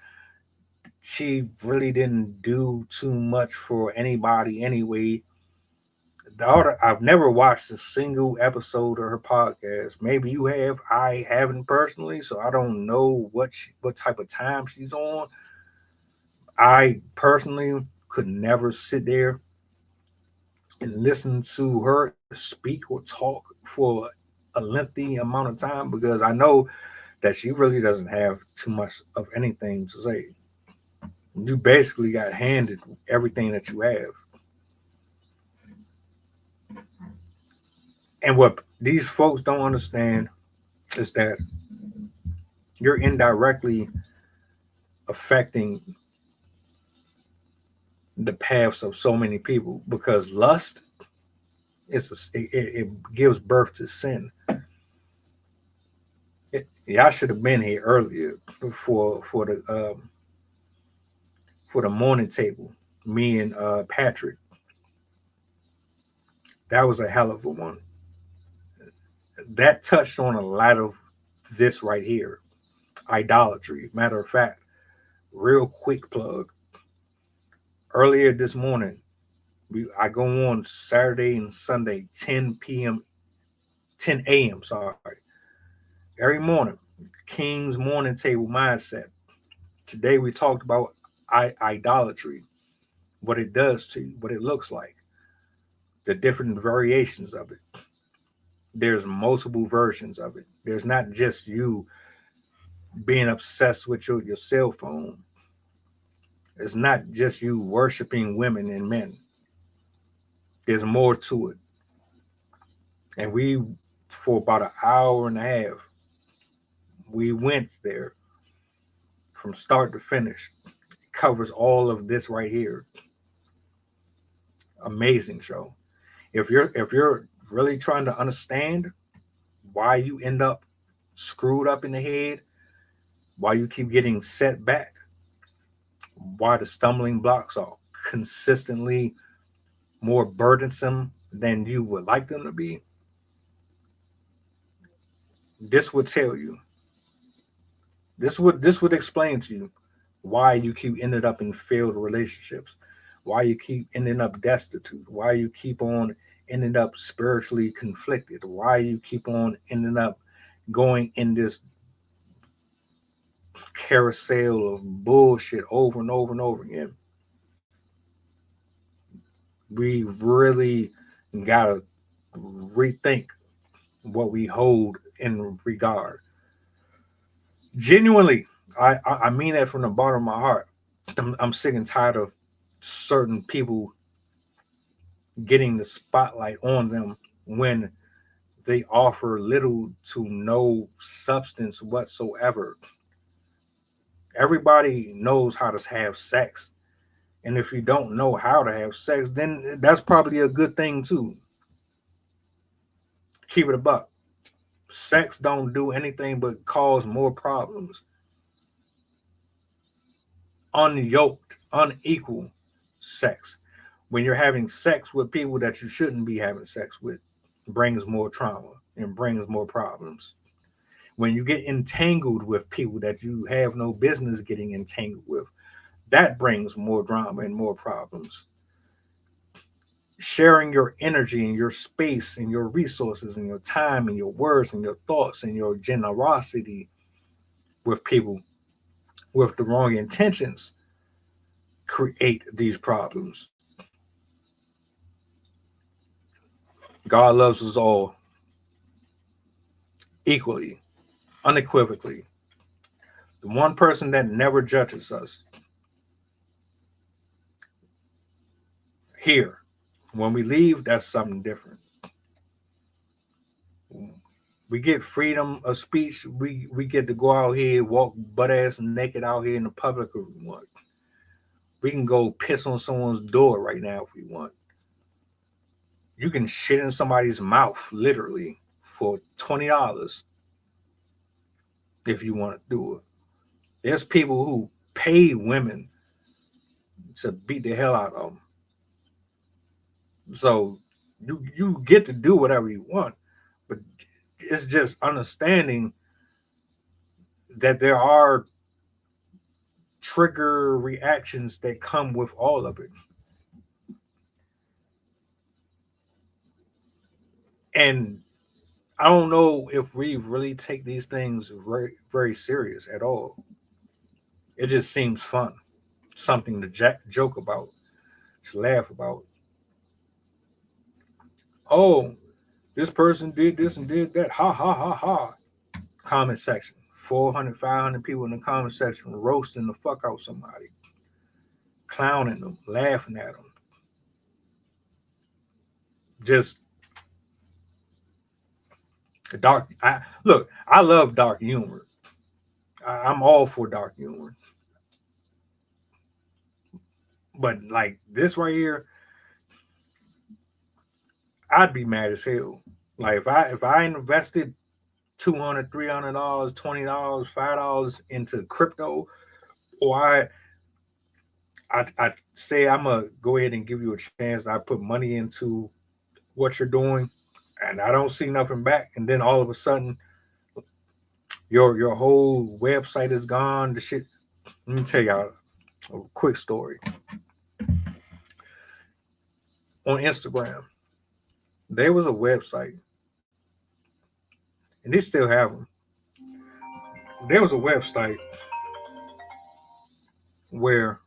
She really didn't do too much for anybody anyway. I've never watched a single episode of her podcast. Maybe you have. I haven't personally, so I don't know what type of time she's on. I personally could never sit there and listen to her speak or talk for a lengthy amount of time, because I know that she really doesn't have too much of anything to say. You basically got handed everything that you have. And what these folks don't understand is that you're indirectly affecting the paths of so many people because lust it gives birth to sin. Y'all should have been here earlier for the morning table. Me and Patrick, that was a hell of a one. That touched on a lot of this right here, idolatry. Matter of fact, real quick plug. Earlier this morning, I go on Saturday and Sunday, 10 p.m., 10 a.m. Sorry, every morning. King's morning table mindset. Today we talked about idolatry, what it does to you, what it looks like, the different variations of it. There's multiple versions of it. There's not just you being obsessed with your cell phone. It's not just you worshiping women and men. There's more to it. And we, for about an hour and a half, we went there from start to finish. It covers all of this right here. Amazing show. If you're really trying to understand why you end up screwed up in the head, why you keep getting set back, why the stumbling blocks are consistently more burdensome than you would like them to be, this would tell you. This would explain to you why you keep ended up in failed relationships, why you keep ending up destitute, why you keep on ending up spiritually conflicted, why you keep on ending up going in this carousel of bullshit over and over and over again. We really gotta rethink what we hold in regard. Genuinely, I mean that from the bottom of my heart. I'm sick and tired of certain people getting the spotlight on them when they offer little to no substance whatsoever. Everybody knows how to have sex. And if you don't know how to have sex, then that's probably a good thing too. Keep it a buck. Sex don't do anything but cause more problems. Unyoked, unequal sex. When you're having sex with people that you shouldn't be having sex with, brings more trauma and brings more problems. When you get entangled with people that you have no business getting entangled with, that brings more drama and more problems. Sharing your energy and your space and your resources and your time and your words and your thoughts and your generosity with people with the wrong intentions create these problems. God loves us all equally, unequivocally. The one person that never judges us here. When we leave, that's something different. We get freedom of speech. We get to go out here, walk butt ass naked out here in the public if we want. We can go piss on someone's door right now if we want. You can shit in somebody's mouth, literally, for $20 if you want to do it. There's people who pay women to beat the hell out of them. So you get to do whatever you want, but it's just understanding that there are trigger reactions that come with all of it. And I don't know if we really take these things very, very serious at all. It just seems fun, something to joke about, to laugh about. Oh, this person did this and did that. Ha ha ha ha. Comment section. 400, 500 people in the comment section roasting the fuck out somebody, clowning them, laughing at them. Just I love dark humor. I'm all for dark humor. But like this right here, I'd be mad as hell. Like if I invested $200, $300, $20, $5 into crypto, or I say I'm gonna go ahead and give you a chance. And I put money into what you're doing, and I don't see nothing back, and then all of a sudden your whole website is gone. The shit. Let me tell y'all a quick story. On Instagram, there was a website, and they still have them. There was a website where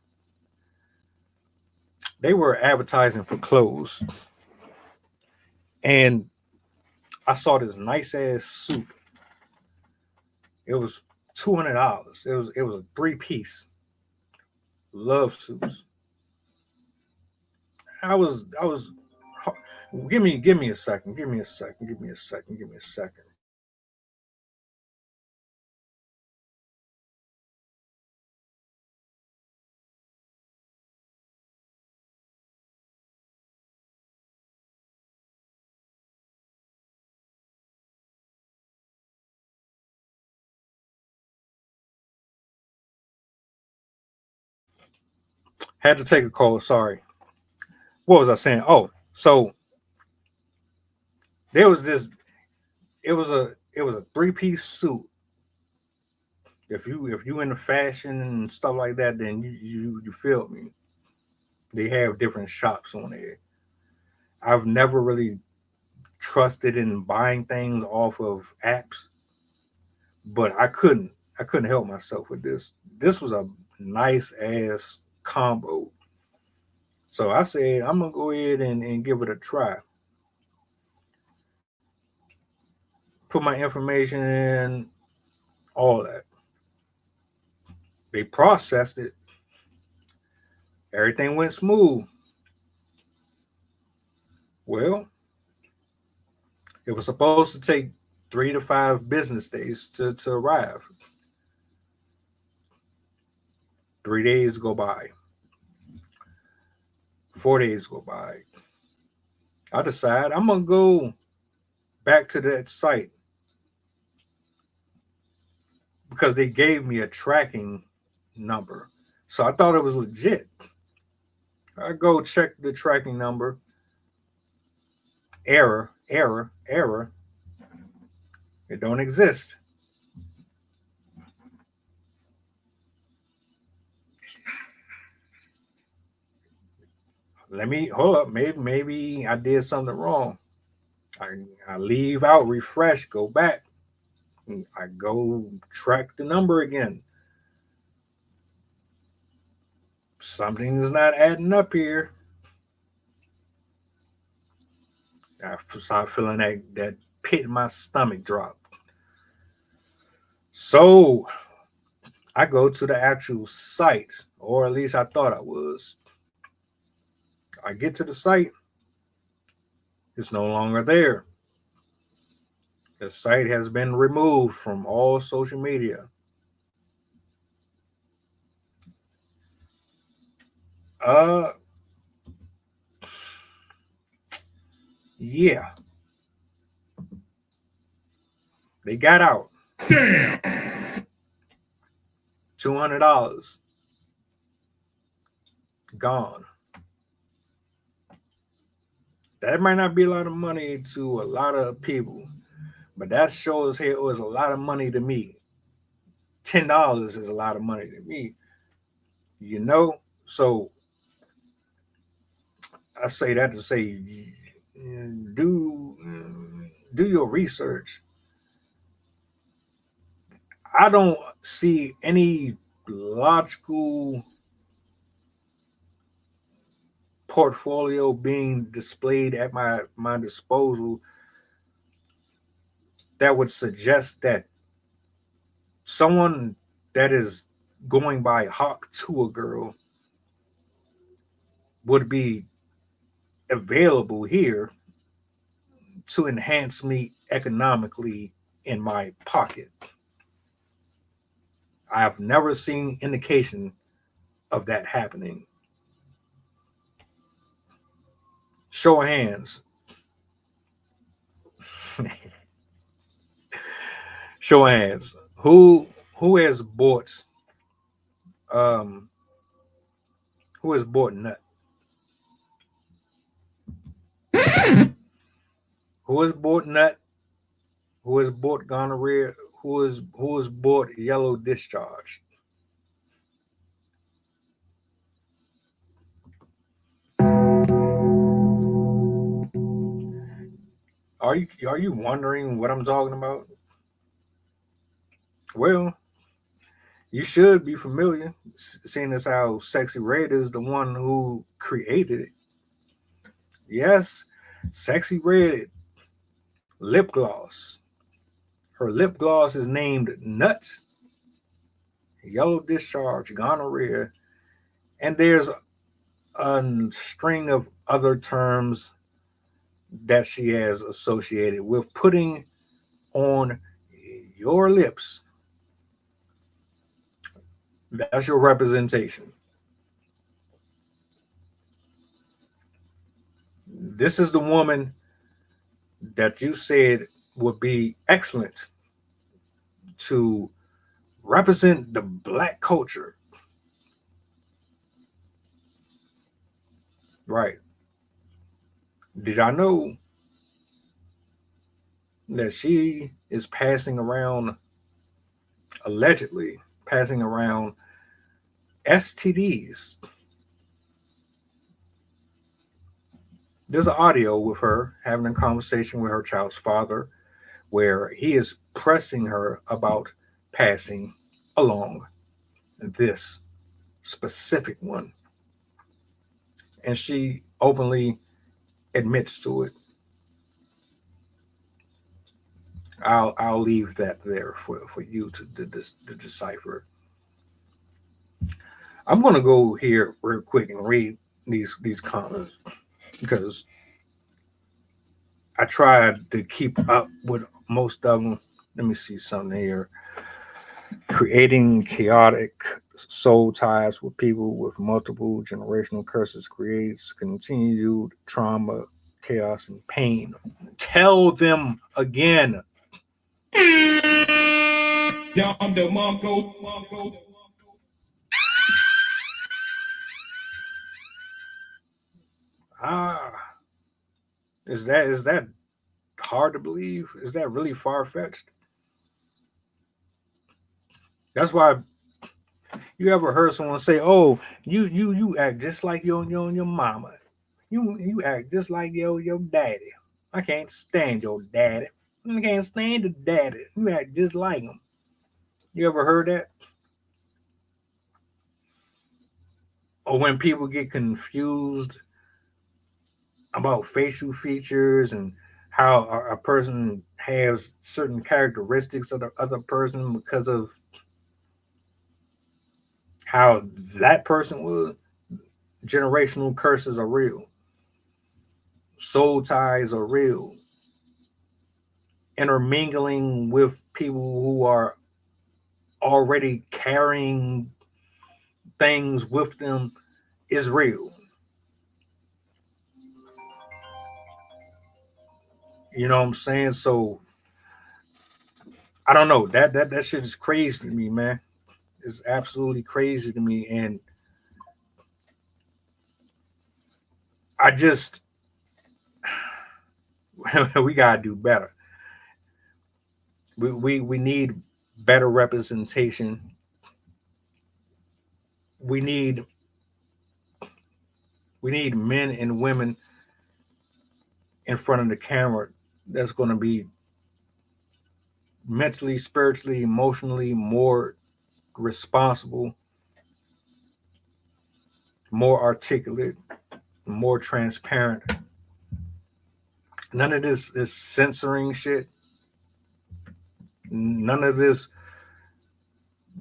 they were advertising for clothes, and I saw this nice ass suit. It was $200. It was a 3-piece love suits. I was give me a second. Give me a second. Give me a second. Give me a second. Had to take a call. Sorry. What was I saying? Oh, so there was this. It was a 3-piece suit. If you into fashion and stuff like that, then you feel me. They have different shops on there. I've never really trusted in buying things off of apps, but I couldn't help myself with this. This was a nice ass combo. So I said I'm gonna go ahead and give it a try. Put my information in, all that. They processed it. Everything went smooth. Well, it was supposed to take 3 to 5 business days to arrive. 3 days go by. 4 days go by. I decide I'm gonna go back to that site because they gave me a tracking number. So I thought it was legit. I go check the tracking number. Error, error, error. It don't exist. Let me hold up. Maybe I did something wrong. I leave out, refresh, go back. I go track the number again. Something's not adding up here. I start feeling that pit in my stomach drop. So I go to the actual site, or at least I thought I was. I get to the site, it's no longer there. The site has been removed from all social media. Uh, yeah, they got out. $200 gone. That might not be a lot of money to a lot of people, but that shows here it was a lot of money to me. $10 is a lot of money to me. So I say that to say, do your research. I don't see any logical portfolio being displayed at my disposal that would suggest that someone that is going by Hawk Tuah Girl would be available here to enhance me economically in my pocket. I have never seen indication of that happening. Show of hands. Show of hands. Who has bought um who has bought nut? Who has bought nut? Who has bought gonorrhea? Who has bought yellow discharge? Are you wondering what I'm talking about? Well, you should be familiar, seeing as how Sexy Red is the one who created it. Yes, Sexy Red lip gloss. Her lip gloss is named Nuts, Yellow Discharge, Gonorrhea, and there's a string of other terms that she has associated with putting on your lips. That's your representation. This is the woman that you said would be excellent to represent the black culture. Right. Did y'all know that she is allegedly passing around STDs? There's an audio with her having a conversation with her child's father where he is pressing her about passing along this specific one. And she openly admits to it. I'll leave that there for you to decipher. I'm gonna go here real quick and read these comments because I tried to keep up with most of them. Let me see something here. Creating chaotic soul ties with people with multiple generational curses creates continued trauma, chaos, and pain. Tell them again. Ah, is that hard to believe? Is that really far fetched? That's why you ever heard someone say, "Oh, you act just like your mama. You act just like your daddy. I can't stand your daddy. I can't stand the daddy. You act just like him." You ever heard that? Or when people get confused about facial features and how a person has certain characteristics of the other person because of how that person was. Generational curses are real. Soul ties are real. Intermingling with people who are already carrying things with them is real. You know what I'm saying? So I don't know. That shit is crazy to me, man. It's absolutely crazy to me. And I just we gotta do better. We need better representation. We need men and women in front of the camera that's going to be mentally, spiritually, emotionally more responsible, more articulate, more transparent. None of this is censoring shit. None of this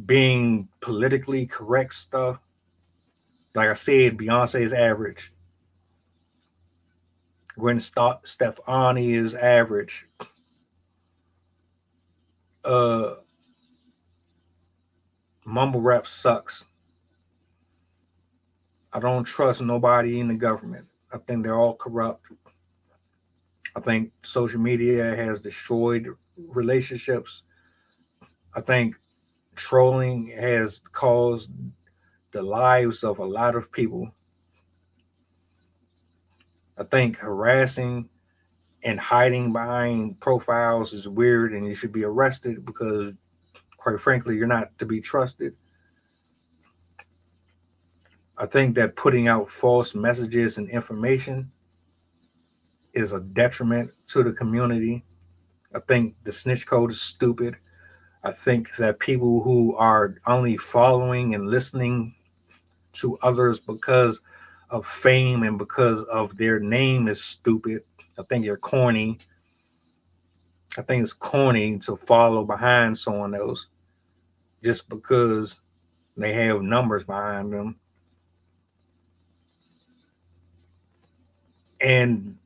being politically correct stuff. Like I said, Beyonce is average. Gwen Stefani is average. Mumble rap sucks. I don't trust nobody in the government. I think they're all corrupt. I think social media has destroyed relationships. I think trolling has caused the lives of a lot of people. I think harassing and hiding behind profiles is weird and you should be arrested because, quite frankly, you're not to be trusted. I think that putting out false messages and information is a detriment to the community. I think the snitch code is stupid. I think that people who are only following and listening to others because of fame and because of their name is stupid. I think you're corny. I think it's corny to follow behind someone else just because they have numbers behind them. And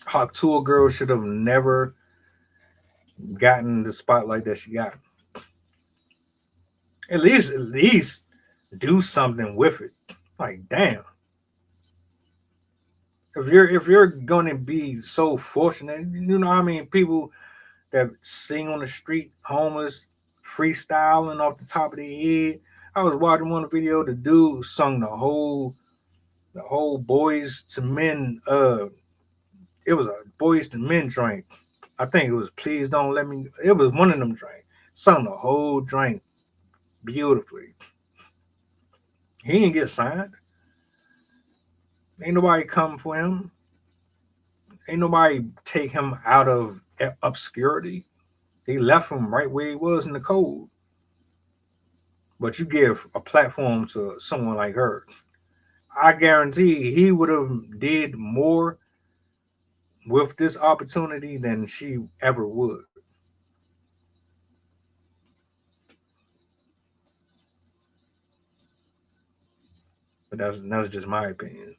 Tuah girl should have never gotten the spotlight that she got. At least do something with it. Like, damn. If you're gonna be so fortunate, you know how many people that sing on the street, homeless, freestyling off the top of their head. I was watching one video, the dude sung the whole Boys to Men. It was a Boys to Men drink. I think it was Please Don't Let Me. It was one of them drinks. Sung the whole drink beautifully. He didn't get signed. Ain't nobody come for him. Ain't nobody take him out of obscurity. He left him right where he was in the cold. But you give a platform to someone like her, I guarantee he would have did more with this opportunity than she ever would. But that's just my opinion.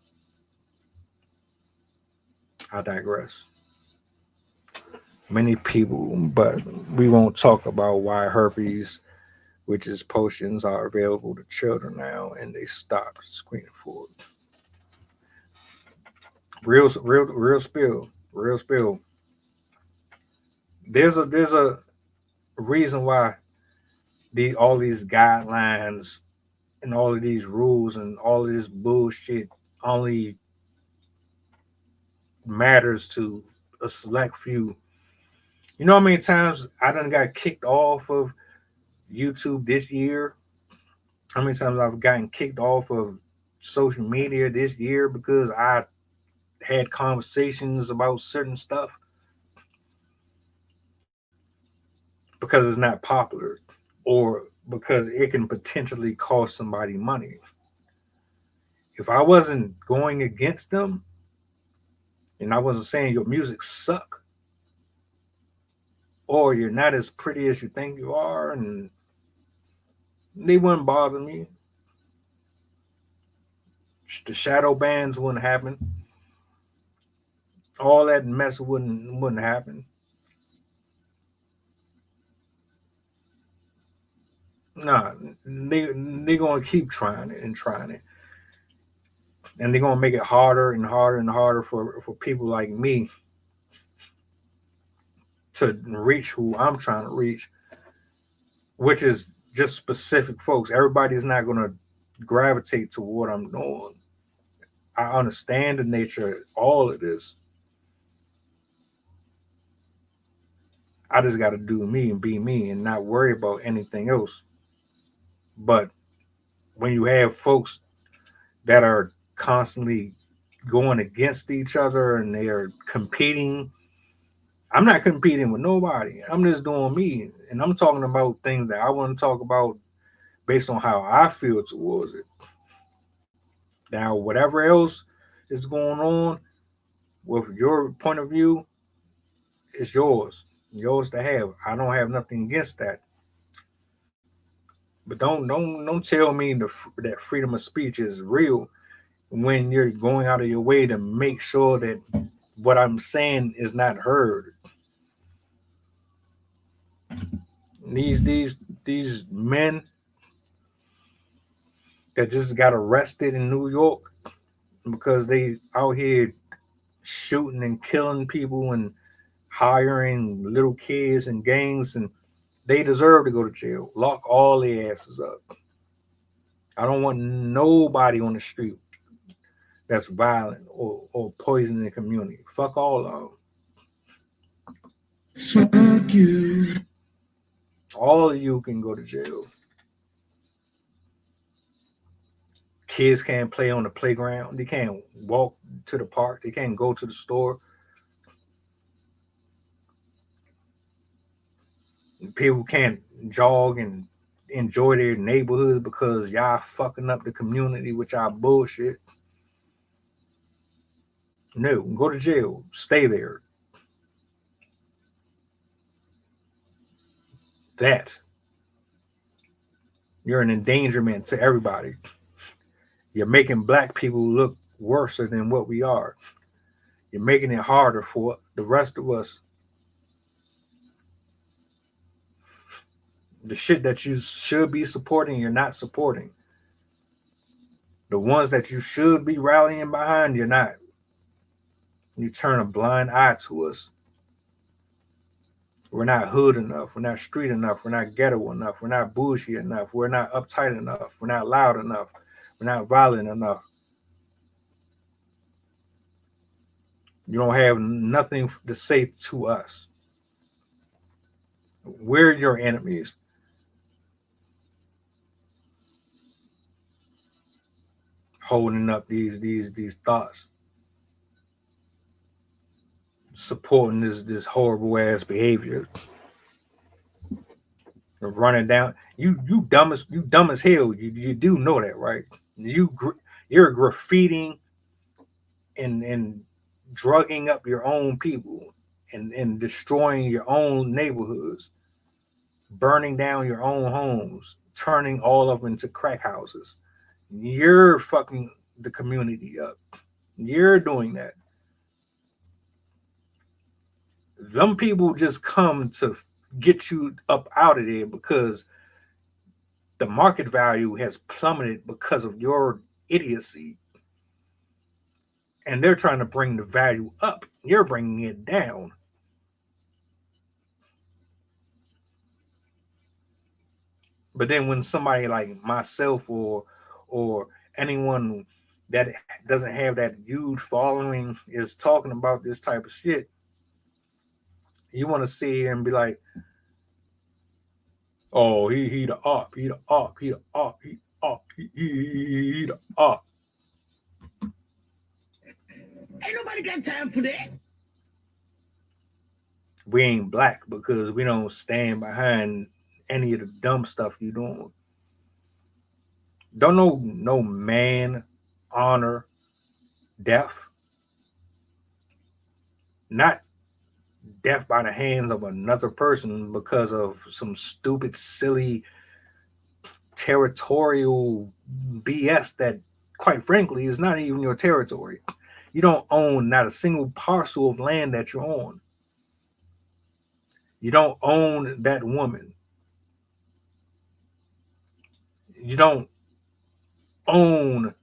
I digress. Many people, but we won't talk about why herpes, which is potions, are available to children now, and they stopped screening for it. Real spill. There's a reason why all these guidelines and all of these rules and all of this bullshit only matters to a select few. You know how many times I done got kicked off of YouTube this year? How many times I've gotten kicked off of social media this year because I had conversations about certain stuff? Because it's not popular or because it can potentially cost somebody money. If I wasn't going against them and I wasn't saying your music suck or you're not as pretty as you think you are, and they wouldn't bother me. The shadow bans wouldn't happen. All that mess wouldn't happen. Nah, they gonna keep trying it, and they're gonna make it harder and harder and harder for people like me to reach who I'm trying to reach, which is just specific folks. Everybody's not gonna gravitate to what I'm doing. I understand the nature of all of this. I just got to do me and be me and not worry about anything else. But when you have folks that are constantly going against each other and they are competing, I'm not competing with nobody. I'm just doing me. And I'm talking about things that I want to talk about based on how I feel towards it. Now, whatever else is going on with your point of view, it's yours to have. I don't have nothing against that. But don't tell me that freedom of speech is real when you're going out of your way to make sure that what I'm saying is not heard. These men that just got arrested in New York because they out here shooting and killing people and hiring little kids and gangs, and they deserve to go to jail. Lock all their asses up. I don't want nobody on the street that's violent or poisoning the community. Fuck all of them. Fuck you. All of you can go to jail. Kids can't play on the playground. They can't walk to the park. They can't go to the store. People can't jog and enjoy their neighborhoods because y'all fucking up the community with y'all bullshit. No, go to jail. Stay there. That. You're an endangerment to everybody. You're making black people look worse than what we are. You're making it harder for the rest of us. The shit that you should be supporting, you're not supporting. The ones that you should be rallying behind, you're not. You turn a blind eye to us. We're not hood enough. We're not street enough. We're not ghetto enough. We're not bougie enough. We're not uptight enough. We're not loud enough. We're not violent enough. You don't have nothing to say to us. We're your enemies. Holding up these thoughts. Supporting this horrible ass behavior. Running down. You dumb as hell. You do know that, right? You're graffitiing and drugging up your own people and destroying your own neighborhoods, burning down your own homes, turning all of them into crack houses. You're fucking the community up. You're doing that. Them people just come to get you up out of there because the market value has plummeted because of your idiocy. And they're trying to bring the value up. You're bringing it down. But then when somebody like myself or anyone that doesn't have that huge following is talking about this type of shit, you want to sit here and be like, oh, he the op, he the op, he the op, he op, he the op. Ain't nobody got time for that. We ain't black because we don't stand behind any of the dumb stuff you doing. Don't know no man honor death. Not death by the hands of another person because of some stupid, silly, territorial BS that, quite frankly, is not even your territory. You don't own not a single parcel of land that you're on. You don't own that woman. You don't own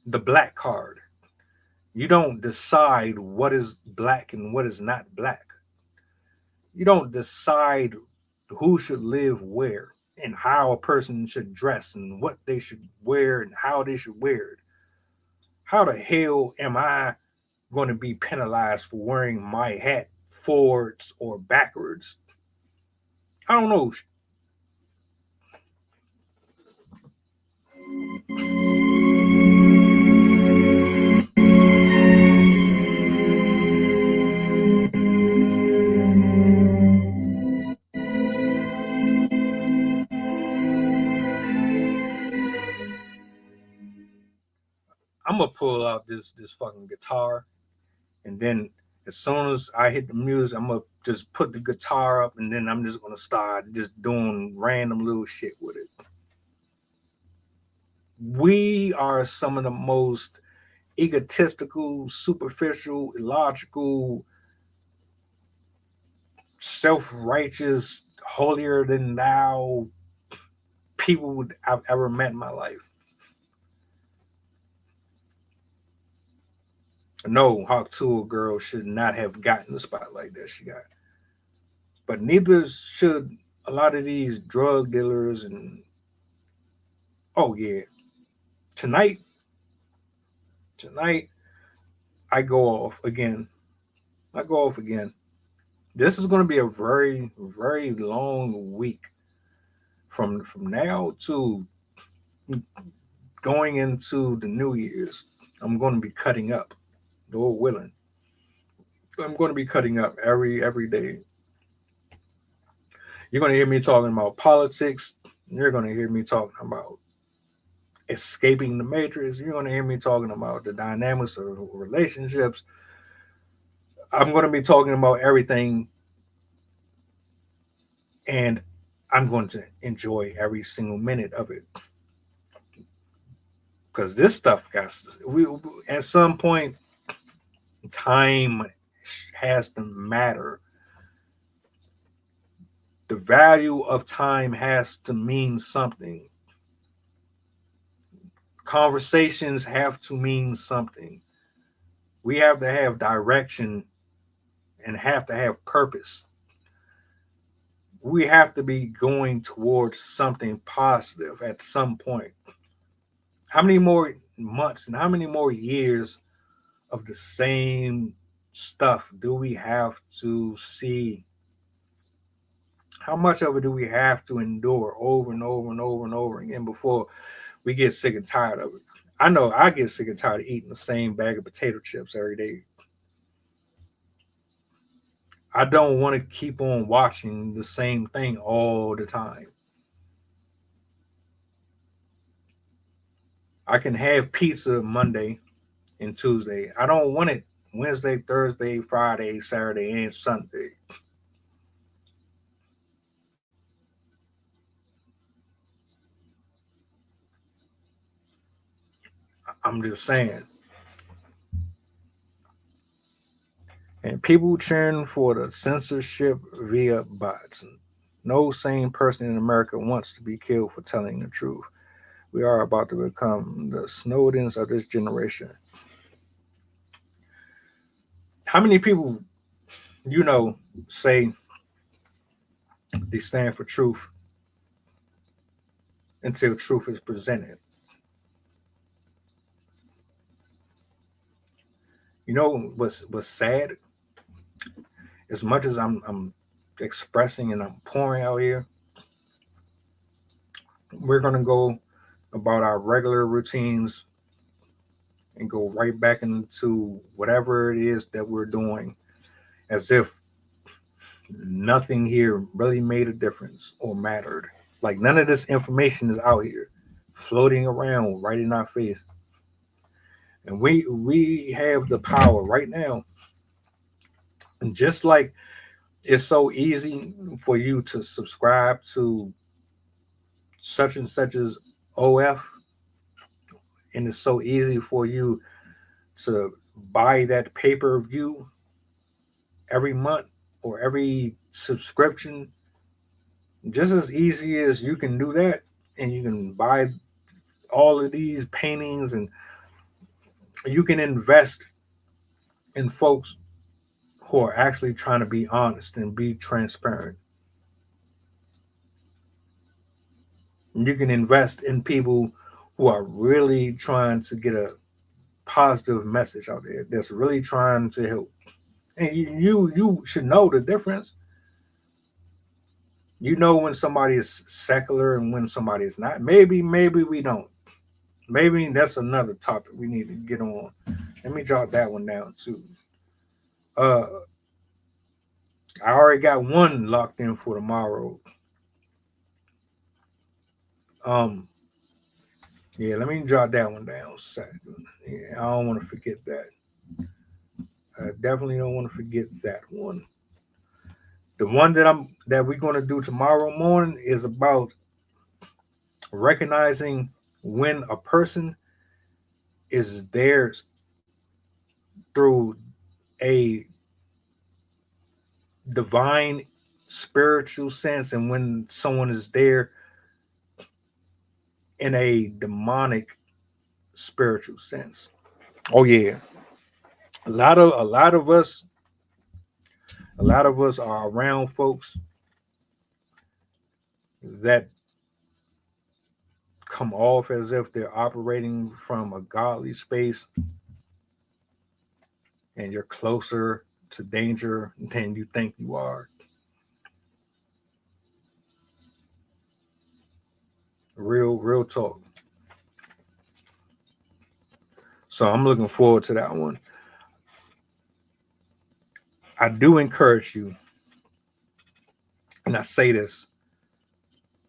the black card. You don't decide what is black and what is not black. You don't decide who should live where and how a person should dress and what they should wear and how they should wear it. How the hell am I going to be penalized for wearing my hat forwards or backwards? I don't know. I'm gonna pull out this fucking guitar, and then as soon as I hit the music, I'm gonna just put the guitar up, and then I'm just gonna start just doing random little shit with it. We are some of the most egotistical, superficial, illogical, self-righteous, holier than thou people I've ever met in my life. No, Hawk Tuah girl should not have gotten the spotlight that she got. But neither should a lot of these drug dealers and oh yeah. Tonight I go off again. I go off again. This is going to be a very, very long week from now to going into the New Year's. I'm going to be cutting up, Lord willing. I'm going to be cutting up every day. You're going to hear me talking about politics. You're going to hear me talking about escaping the matrix. You're going to hear me talking about the dynamics of relationships. I'm going to be talking about everything, and I'm going to enjoy every single minute of it. Because this stuff we at some point, time has to matter. The value of time has to mean something. Conversations have to mean something. We have to have direction and have to have purpose. We have to be going towards something positive at some point. How many more months and how many more years of the same stuff do we have to see? How much of it do we have to endure over and over and over and over again before we get sick and tired of it? I know I get sick and tired of eating the same bag of potato chips every day. I don't want to keep on watching the same thing all the time. I can have pizza Monday and Tuesday. I don't want it Wednesday, Thursday, Friday, Saturday, and Sunday. I'm just saying. And people cheering for the censorship via bots. No sane person in America wants to be killed for telling the truth. We are about to become the Snowdens of this generation. How many people, say they stand for truth until truth is presented? You know what's sad? As much as I'm expressing and I'm pouring out here, we're gonna go about our regular routines and go right back into whatever it is that we're doing, as if nothing here really made a difference or mattered. Like none of this information is out here floating around right in our face. And we have the power right now. And just like it's so easy for you to subscribe to such and such as OF, and it's so easy for you to buy that pay-per-view every month or every subscription, just as easy as you can do that, and you can buy all of these paintings, and you can invest in folks who are actually trying to be honest and be transparent. You can invest in people who are really trying to get a positive message out there, that's really trying to help. And you should know the difference. You know when somebody is secular and when somebody is not. Maybe we don't. Maybe that's another topic we need to get on. Let me jot that one down too. I already got one locked in for tomorrow. Yeah, let me jot that one down. Yeah, I don't want to forget that. I definitely don't want to forget that one. The one that we're going to do tomorrow morning is about recognizing when a person is there through a divine spiritual sense and when someone is there in a demonic spiritual sense. Oh yeah. A lot of us are around folks that come off as if they're operating from a godly space and you're closer to danger than you think you are. Real talk. So I'm looking forward to that one. I do encourage you, and I say this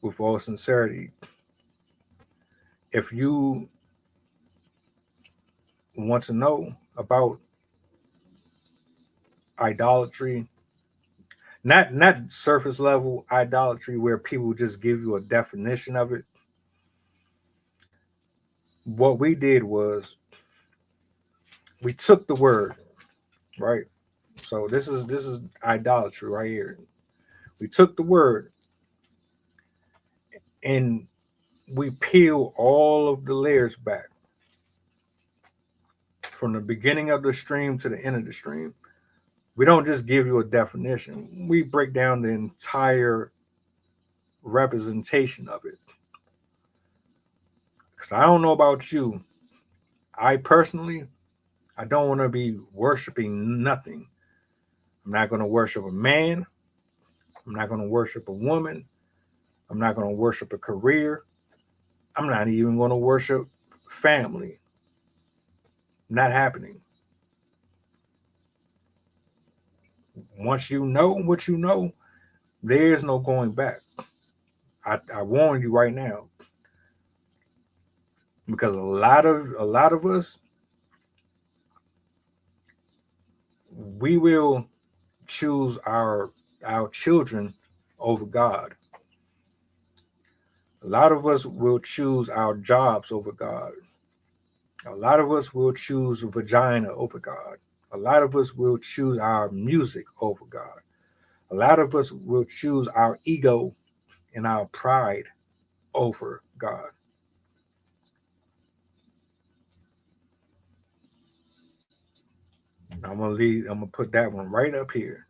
with all sincerity, if you want to know about idolatry, not surface level idolatry where people just give you a definition of it. What we did was we took the word, right? So this is idolatry right here. We took the word and we peel all of the layers back from the beginning of the stream to the end of the stream. We don't just give you a definition. We break down the entire representation of it. Because I don't know about you. I personally, I don't want to be worshiping nothing. I'm not going to worship a man. I'm not going to worship a woman. I'm not going to worship a career. I'm not even going to worship family. Not happening. Once you know what you know, there's no going back. I warn you right now. Because a lot of us, we will choose our children over God. A lot of us will choose our jobs over God. A lot of us will choose vagina over God. A lot of us will choose our music over God. A lot of us will choose our ego and our pride over God. I'm gonna put that one right up here.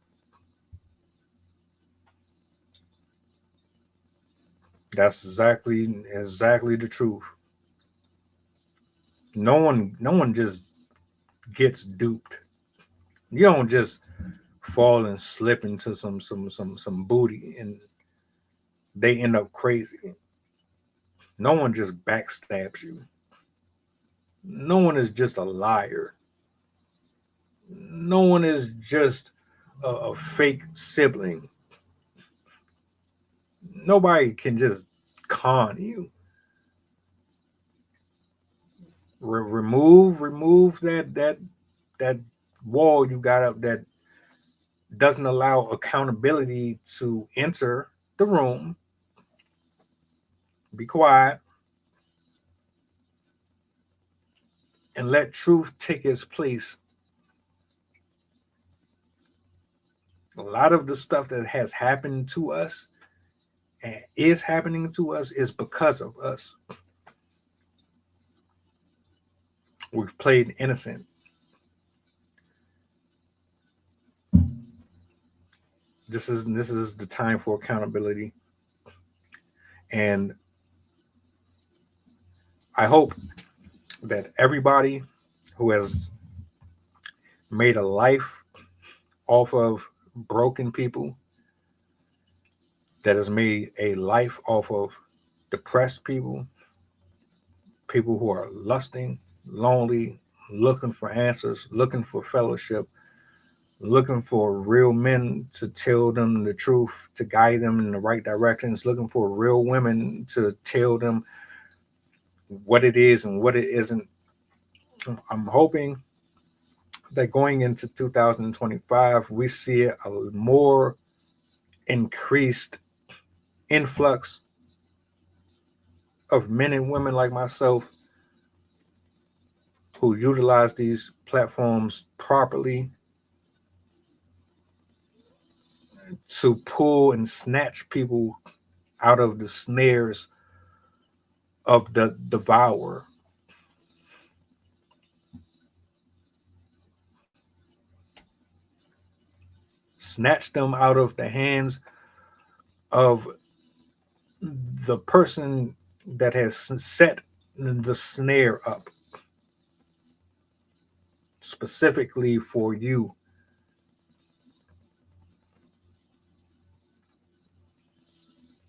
That's exactly the truth. No one just gets duped. You don't just fall and slip into some booty and they end up crazy. No one just backstabs you. No one is just a liar. No one is just a fake sibling. Nobody can just con you. Remove that wall you got up that doesn't allow accountability to enter the room. Be quiet and let truth take its place. A lot of the stuff that has happened to us and is happening to us is because of us. We've played innocent. This is the time for accountability. And I hope that everybody who has made a life off of broken people, that has made a life off of depressed people, people who are lusting, lonely, looking for answers, looking for fellowship, looking for real men to tell them the truth, to guide them in the right directions, looking for real women to tell them what it is and what it isn't. I'm hoping that going into 2025, we see a more increased influx of men and women like myself who utilize these platforms properly to pull and snatch people out of the snares of the devourer. Snatch them out of the hands of the person that has set the snare up specifically for you.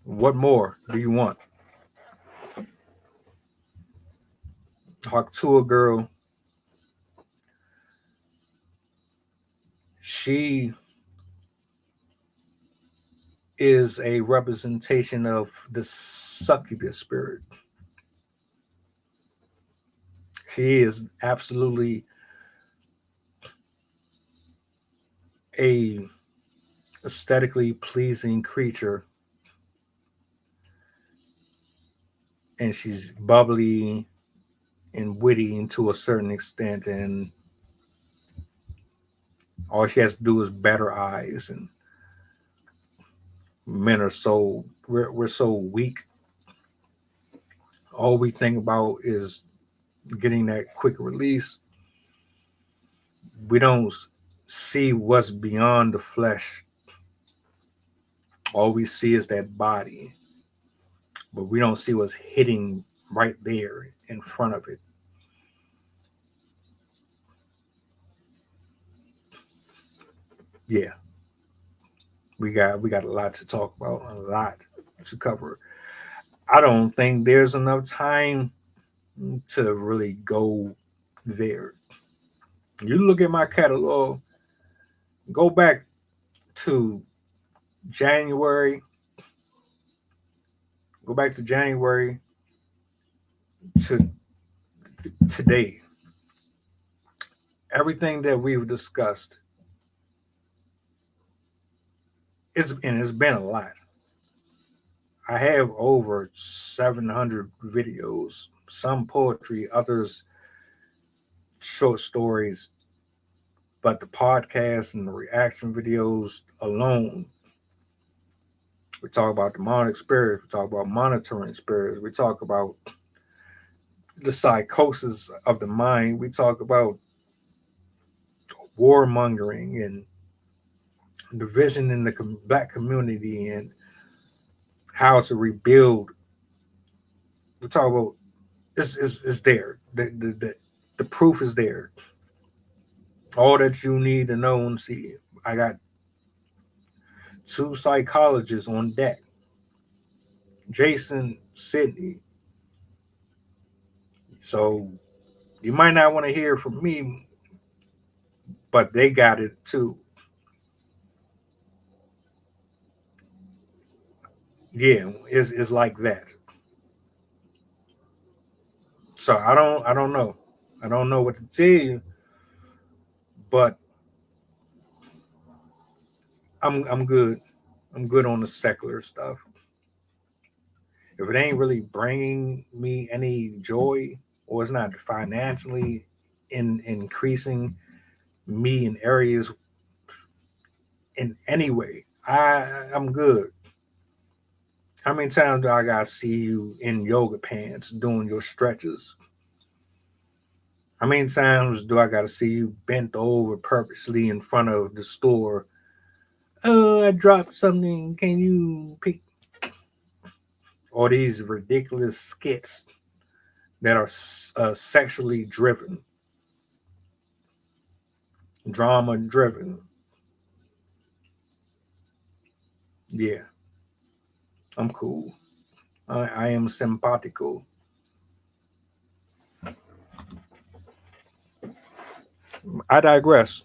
What more do you want? Talk to a girl. She is a representation of the succubus spirit. She is absolutely a aesthetically pleasing creature, and she's bubbly and witty to a certain extent, and all she has to do is bat her eyes. And men are so we're so weak. All we think about is getting that quick release. We don't see what's beyond the flesh. All we see is that body, but we don't see what's hitting right there in front of it. Yeah, we got a lot to talk about, a lot to cover. I don't think there's enough time to really go there. You look at my catalog, go back to January, to today. Everything that we've discussed it's been a lot. I have over 700 videos, some poetry, others short stories, but the podcast and the reaction videos alone, we talk about demonic spirits, we talk about monitoring spirits, we talk about the psychosis of the mind, we talk about warmongering and division in the black community and how to rebuild. We talk about it's there. The proof is there. All that you need to know and see. I got 2 psychologists on deck. Jason, Sydney. So you might not want to hear from me, but they got it too. Yeah, it's like that. So I don't know. I don't know what to tell you, but I'm good. I'm good on the secular stuff. If it ain't really bringing me any joy, or it's not financially increasing me in areas in any way, I'm good. How many times do I gotta see you in yoga pants doing your stretches? How many times do I gotta see you bent over purposely in front of the store? Oh, I dropped something. Can you pick? All these ridiculous skits that are sexually driven, drama driven. Yeah, I'm cool. I am simpatico. I digress.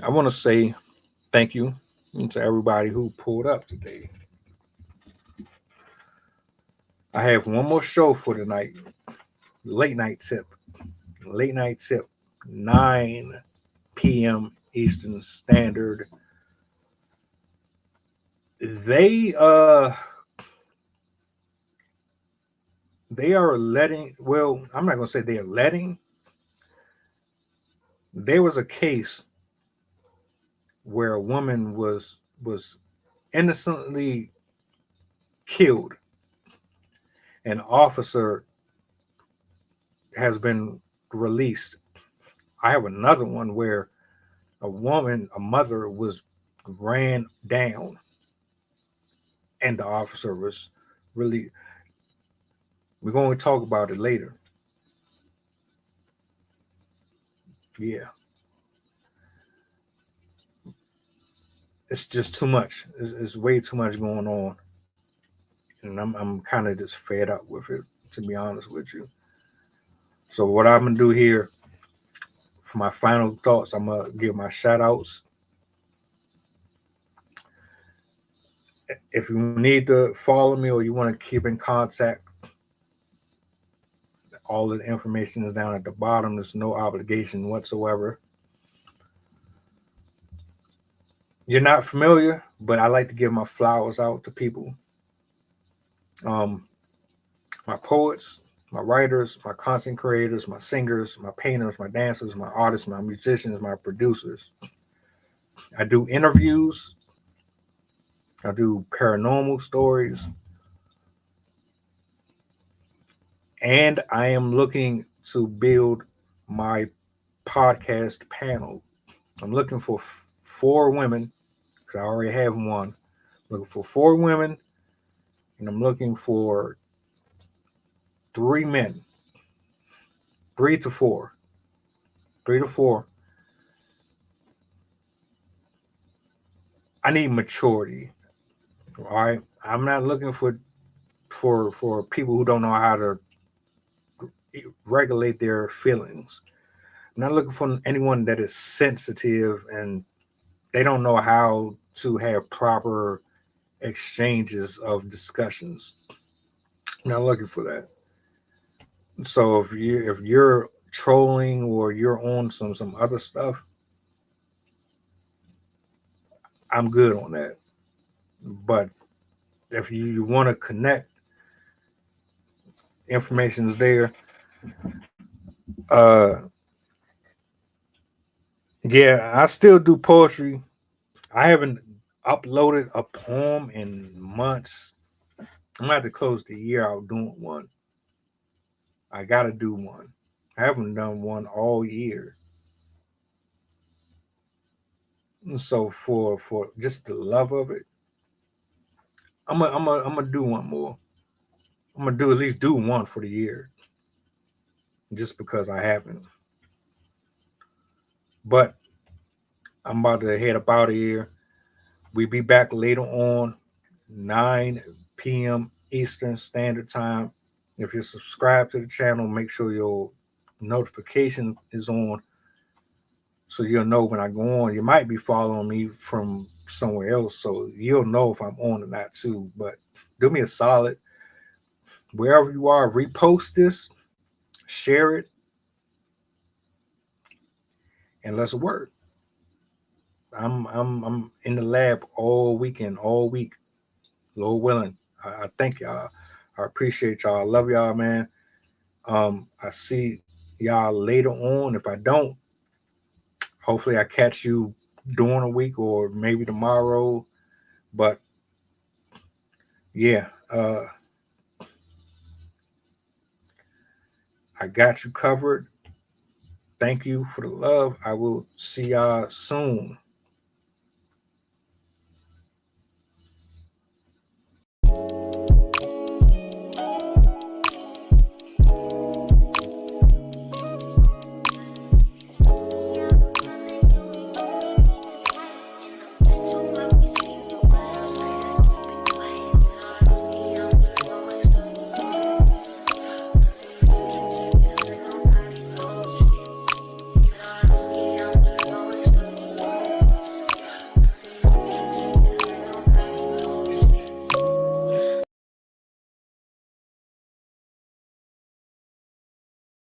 I want to say thank you to everybody who pulled up today. I have one more show for tonight. Late night tip. 9 p.m. Eastern Standard. They are letting, well, I'm not gonna say they are letting. There was a case where a woman was innocently killed. An officer has been released. I have another one where a mother was ran down, and the officer was really. We're going to talk about it later. Yeah, it's just too much. It's way too much going on, and I'm kind of just fed up with it, to be honest with you. So what I'm gonna do here for my final thoughts, I'm gonna give my shout outs. If you need to follow me or you want to keep in contact, all of the information is down at the bottom. There's no obligation whatsoever. You're not familiar, but I like to give my flowers out to people. My poets, my writers, my content creators, my singers, my painters, my dancers, my artists, my musicians, my producers. I do interviews. I do paranormal stories. And I am looking to build my podcast panel. I'm looking for 4 women, because I already have one. I'm looking for 4 women, and I'm looking for 3 men. 3 to 4. 3 to 4. I need maturity. All right. I'm not looking for people who don't know how to regulate their feelings. I'm not looking for anyone that is sensitive and they don't know how to have proper exchanges of discussions. I'm not looking for that. So if you're trolling or you're on some other stuff, I'm good on that. But if you want to connect, information is there. Yeah, I still do poetry. I haven't uploaded a poem in months. I'm gonna have to close the year out doing one. I gotta do one. I haven't done one all year. And so for just the love of it, I'm gonna do one more. I'm gonna do at least do one for the year, just because I haven't. But I'm about to head up out of here. We'll be back later on, 9 p.m. Eastern Standard Time. If you're subscribed to the channel, make sure your notification is on so you'll know when I go on. You might be following me from somewhere else, so you'll know if I'm on or not too. But do me a solid. Wherever you are, repost this, share it, and let's work. I'm in the lab all weekend, all week. Lord willing. I thank y'all. I appreciate y'all. I love y'all, man. I see y'all later on. If I don't, hopefully I catch you during a week or maybe tomorrow. But yeah, I got you covered. Thank you for the love. I will see y'all soon.